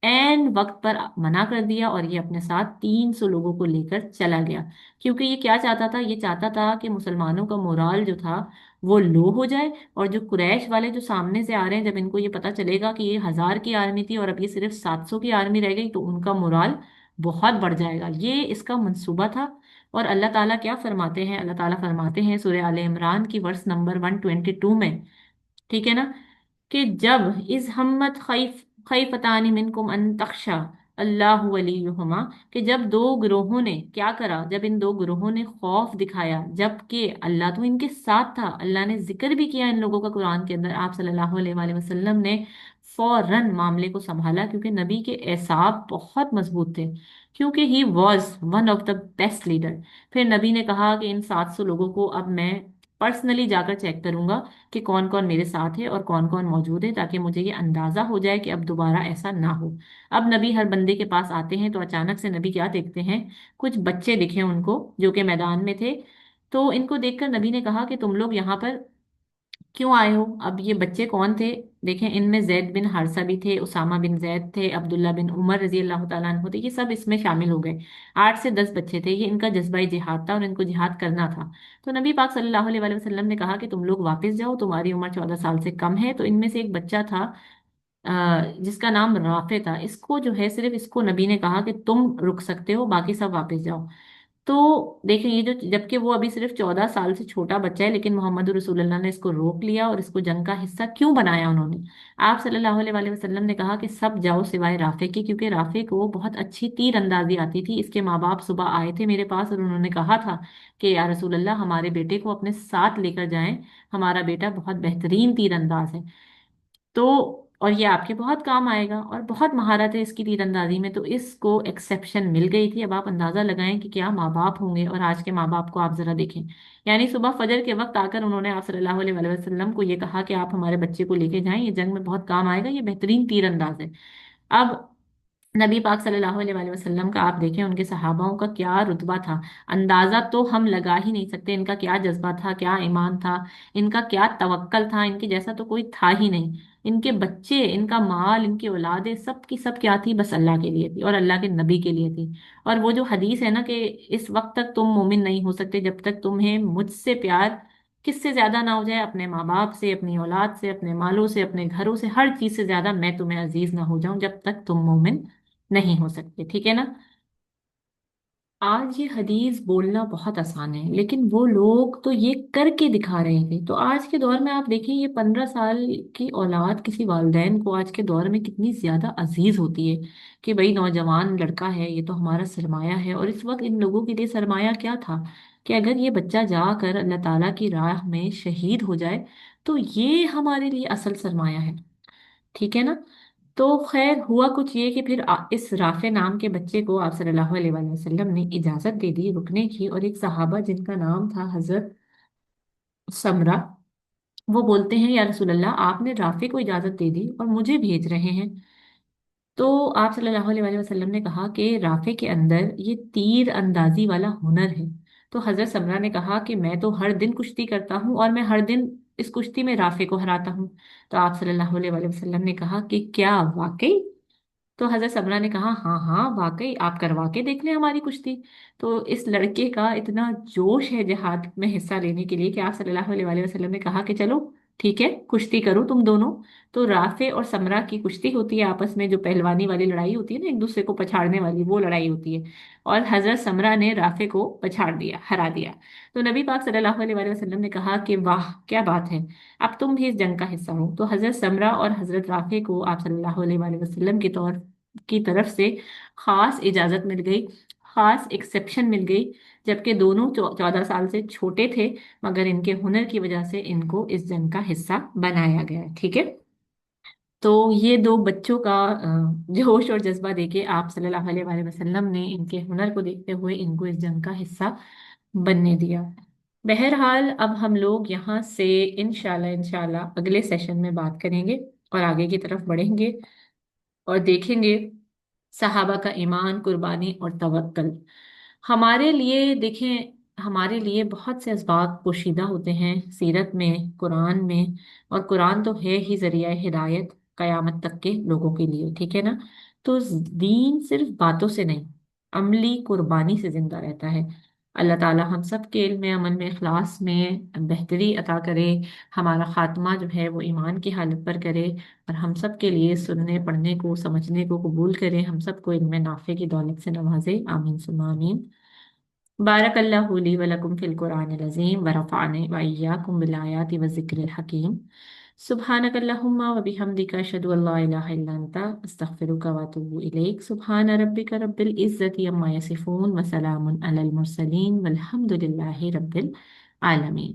एन वक्त पर मना कर दिया और ये अपने साथ 300 लोगों को लेकर चला गया। क्योंकि ये क्या चाहता था, ये चाहता था कि मुसलमानों का मोराल जो था वो लो हो जाए, और जो कुरैश वाले जो सामने से आ रहे हैं, जब इनको ये पता चलेगा कि ये 1000 की आर्मी थी और अब ये सिर्फ 700 की आर्मी रह गई, तो उनका मोराल बहुत बढ़ जाएगा। ये इसका मंसूबा था। और अल्लाह ताला क्या फरमाते हैं, अल्लाह ताला फरमाते हैं सूरह आले इमरान की वर्स नंबर 122 में, ठीक है ना, कि जब इस हमत खईफतानी मिनकुम अन तख्शा अल्लाह वलीयुहुमा, कि जब दो ग्रोहों ने क्या करा, जब इन दो ग्रोहों ने खौफ दिखाया, जबकि अल्लाह तो इनके साथ था। अल्लाह ने जिक्र भी किया इन लोगों का कुरान के अंदर। आप सल्लल्लाहु अलैहि वसल्लम ने फौरन मामले को संभाला, क्योंकि नबी के एसाब बहुत मजबूत थे, क्योंकि he was one of the best leader. फिर नबी ने कहा कि इन 700 लोगों को अब मैं पर्सनली जाकर चेक करूंगा कि कौन कौन मेरे साथ है और कौन कौन मौजूद है, ताकि मुझे ये अंदाजा हो जाए कि अब दोबारा ऐसा ना हो। अब नबी हर बंदे के पास आते हैं, तो अचानक से नबी क्या देखते हैं, कुछ बच्चे दिखे उनको जो कि मैदान में थे। तो इनको देखकर नबी ने कहा कि तुम लोग यहाँ पर क्यों आए हो? अब ये बच्चे कौन थे? देखें, इनमें जैद बिन हारसा भी थे, उसामा बिन जैद थे, अब्दुल्ला बिन उमर रजी अल्लाह तआला अन्हु थे, ये सब इसमें शामिल हो गए। 8 से 10 बच्चे थे। ये इनका जज्बा जिहाद था और इनको जिहाद करना था। तो नबी पाक सल्लल्लाहु अलैहि वसल्लम ने कहा कि तुम लोग वापस जाओ, तुम्हारी उम्र 14 साल से कम है। तो इनमें से एक बच्चा था जिसका नाम राफे था। इसको जो है, सिर्फ इसको नबी ने कहा कि तुम रुक सकते हो, बाकी सब वापस जाओ। तो देखें, ये जो, जबकि वो अभी सिर्फ 14 साल से छोटा बच्चा है, लेकिन मोहम्मद रसूलुल्लाह ने इसको रोक लिया। और इसको जंग का हिस्सा क्यों बनाया उन्होंने? आप सल्लल्लाहु अलैहि वसल्लम ने कहा कि सब जाओ सिवाय राफे के, क्योंकि राफे को बहुत अच्छी तीर अंदाजी आती थी। इसके माँ बाप सुबह आए थे मेरे पास और उन्होंने कहा था कि या रसूलुल्लाह, हमारे बेटे को अपने साथ लेकर जाएं, हमारा बेटा बहुत बेहतरीन तीर अंदाज है। तो और ये आपके बहुत काम आएगा, और बहुत महारत है इसकी तीरंदाजी में। तो इसको एक्सेप्शन मिल गई थी। अब आप अंदाजा लगाएं कि क्या माँ बाप होंगे, और आज के माँ बाप को आप जरा देखें। यानी सुबह फजर के वक्त आकर उन्होंने आप सल्लल्लाहु अलैहि वसल्लम को ये कहा कि आप हमारे बच्चे को लेके जाएं, ये जंग में बहुत काम आएगा, ये बेहतरीन तीरंदाज है। अब नबी पाक सल्लल्लाहु अलैहि वसल्लम का आप देखें, उनके सहाबाओं का क्या रुतबा था, अंदाजा तो हम लगा ही नहीं सकते। इनका क्या जज्बा था, क्या ईमान था, इनका क्या तवक्कल था, इनके जैसा तो कोई था ही नहीं। इनके बच्चे, इनका माल, इनकी औलादें, सब की सब क्या थी, बस अल्लाह के लिए थी और अल्लाह के नबी के लिए थी। और वो जो हदीस है ना कि इस वक्त तक तुम मोमिन नहीं हो सकते जब तक तुम्हें मुझसे प्यार किससे ज्यादा ना हो जाए, अपने माँ बाप से, अपनी औलाद से, अपने मालों से, अपने घरों से, हर चीज से ज्यादा मैं तुम्हें अजीज ना हो जाऊं, जब तक तुम मोमिन नहीं हो सकते, ठीक है ना। आज ये हदीस बोलना बहुत आसान है, लेकिन वो लोग तो ये करके दिखा रहे थे। तो आज के दौर में आप देखें, ये 15 साल की औलाद किसी वालिदैन को आज के दौर में कितनी ज्यादा अजीज होती है कि भाई नौजवान लड़का है, ये तो हमारा सरमाया है। और इस वक्त इन लोगों के लिए सरमाया क्या था कि अगर ये बच्चा जाकर अल्लाह ताला की राह में शहीद हो जाए, तो ये हमारे लिए असल सरमाया है, ठीक है ना। तो खैर, हुआ कुछ ये कि फिर इस राफे नाम के बच्चे को आप सल्लल्लाहु अलैहि वसल्लम ने इजाजत दे दी रुकने की। और एक सहाबा जिनका नाम था हजरत समरा, वो बोलते हैं, या रसूल अल्लाह, आपने राफे को इजाजत दे दी और मुझे भेज रहे हैं। तो आप सल्लल्लाहु अलैहि वसल्लम ने कहा कि राफे के अंदर ये तीर अंदाजी वाला हुनर है। تو حضرت سمرہ نے کہا کہ میں تو ہر دن کشتی کرتا ہوں اور میں ہر دن اس کشتی میں رافع کو ہراتا ہوں۔ تو آپ صلی اللہ علیہ وآلہ وسلم نے کہا کہ کیا واقعی؟ تو حضرت سمرہ نے کہا ہاں ہاں واقعی، آپ کروا کے دیکھ لیں ہماری کشتی۔ تو اس لڑکے کا اتنا جوش ہے جہاد میں حصہ لینے کے لیے کہ آپ صلی اللہ علیہ وآلہ وسلم نے کہا کہ چلو ٹھیک ہے، کشتی کرو تم دونوں۔ تو رافع اور سمرہ کی کشتی ہوتی ہے آپس میں، جو پہلوانی والی لڑائی ہوتی ہے نا، ایک دوسرے کو پچھاڑنے والی، وہ لڑائی ہوتی ہے۔ اور حضرت سمرہ نے رافع کو پچھاڑ دیا، ہرا دیا۔ تو نبی پاک صلی اللہ علیہ وآلہ وسلم نے کہا کہ واہ کیا بات ہے، اب تم بھی اس جنگ کا حصہ ہو۔ تو حضرت سمرہ اور حضرت رافع کو آپ صلی اللہ علیہ وآلہ وسلم کی طرف سے خاص اجازت مل گئی، خاص ایکسیپشن مل گئی، جبکہ دونوں 14 سال سے چھوٹے تھے، مگر ان کے ہنر کی وجہ سے ان کو اس جنگ کا حصہ بنایا گیا، ٹھیک ہے۔ تو یہ دو بچوں کا جوش اور جذبہ دیکھے آپ صلی اللہ علیہ وآلہ وسلم نے ان کے ہنر کو دیکھتے ہوئے ان کو اس جنگ کا حصہ بننے دیا۔ بہرحال اب ہم لوگ یہاں سے انشاءاللہ اگلے سیشن میں بات کریں گے اور آگے کی طرف بڑھیں گے اور دیکھیں گے صحابہ کا ایمان، قربانی اور توکل۔ ہمارے لیے دیکھیں، ہمارے لیے بہت سے اسباق پوشیدہ ہوتے ہیں سیرت میں، قرآن میں، اور قرآن تو ہے ہی ذریعہ ہدایت قیامت تک کے لوگوں کے لیے، ٹھیک ہے نا۔ تو دین صرف باتوں سے نہیں، عملی قربانی سے زندہ رہتا ہے۔ اللہ تعالی ہم سب کے علم میں، عمل میں، اخلاص میں بہتری عطا کرے، ہمارا خاتمہ جو ہے وہ ایمان کی حالت پر کرے، اور ہم سب کے لیے سننے پڑھنے کو سمجھنے کو قبول کرے، ہم سب کو علم نافع کی دولت سے نوازے، آمین ثم آمین۔ بارک اللہ لی ولکم فی القرآن العظیم ورفعنی وإیاکم بالآیات والذکر الحکیم۔ سبحانک اللہم وبحمدک اشہد ان لا الہ الا انت استغفرک واتوب الیک۔ سبحان ربک رب العزت عما یصفون وسلام علی المرسلین والحمد للہ رب العالمین۔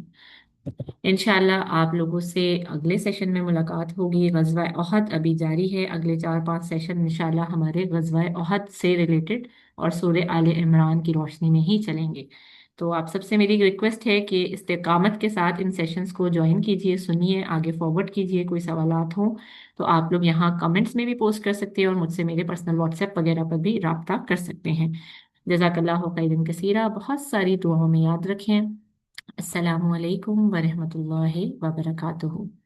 انشاءاللہ آپ لوگوں سے اگلے سیشن میں ملاقات ہوگی۔ غزوہ احد ابھی جاری ہے، اگلے 4 5 سیشن انشاءاللہ ہمارے غزوہ احد سے ریلیٹڈ اور سورہ آل عمران کی روشنی میں ہی چلیں گے۔ تو آپ سب سے میری ریکویسٹ ہے کہ استقامت کے ساتھ ان سیشنز کو جوائن کیجئے، سنیے، آگے فارورڈ کیجئے۔ کوئی سوالات ہوں تو آپ لوگ یہاں کمنٹس میں بھی پوسٹ کر سکتے ہیں، اور مجھ سے میرے پرسنل واٹس ایپ وغیرہ پر بھی رابطہ کر سکتے ہیں۔ جزاک اللہ خیرا کثیرہ، بہت ساری دعاؤں میں یاد رکھیں۔ السلام علیکم ورحمۃ اللہ وبرکاتہ۔